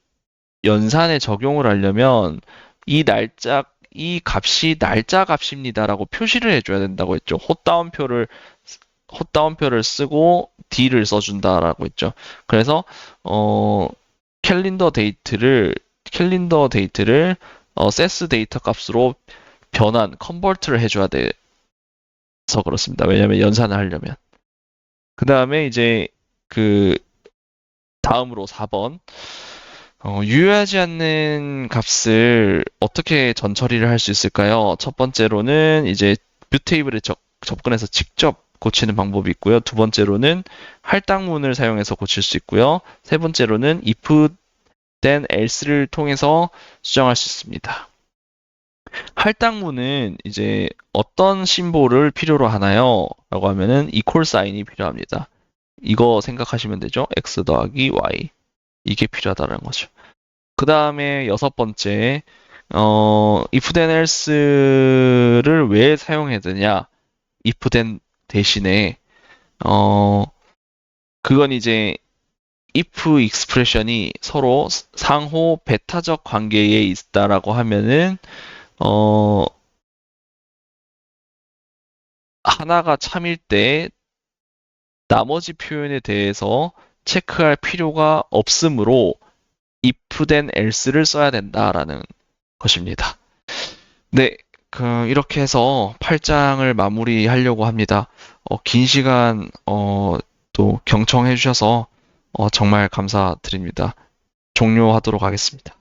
연산에 적용을 하려면 이 값이 날짜 값입니다라고 표시를 해줘야 된다고 했죠. 헛다운표를 쓰고 D를 써준다라고 했죠. 그래서 캘린더 데이트를 세스 데이터 값으로 컨버트를 해줘야 돼서 그렇습니다. 왜냐면 연산을 하려면. 그 다음에 이제 다음으로 4번. 유효하지 않는 값을 어떻게 전처리를 할 수 있을까요? 첫 번째로는 이제 뷰 테이블에 접근해서 직접 고치는 방법이 있고요. 두 번째로는 할당문을 사용해서 고칠 수 있고요. 세 번째로는 if then else를 통해서 수정할 수 있습니다. 할당문은 이제 어떤 심볼을 필요로 하나요? 라고 하면은 equal sign이 필요합니다. 이거 생각하시면 되죠? x 더하기 y. 이게 필요하다는 거죠. 그 다음에 여섯 번째, if then else를 왜 사용해야 되냐? if then 대신에, 그건 이제 if expression이 서로 상호 배타적 관계에 있다라고 하면은, 하나가 참일 때 나머지 표현에 대해서 체크할 필요가 없으므로 if then else를 써야 된다라는 것입니다. 네, 이렇게 해서 8장을 마무리하려고 합니다. 긴 시간 또 경청해 주셔서 정말 감사드립니다. 종료하도록 하겠습니다.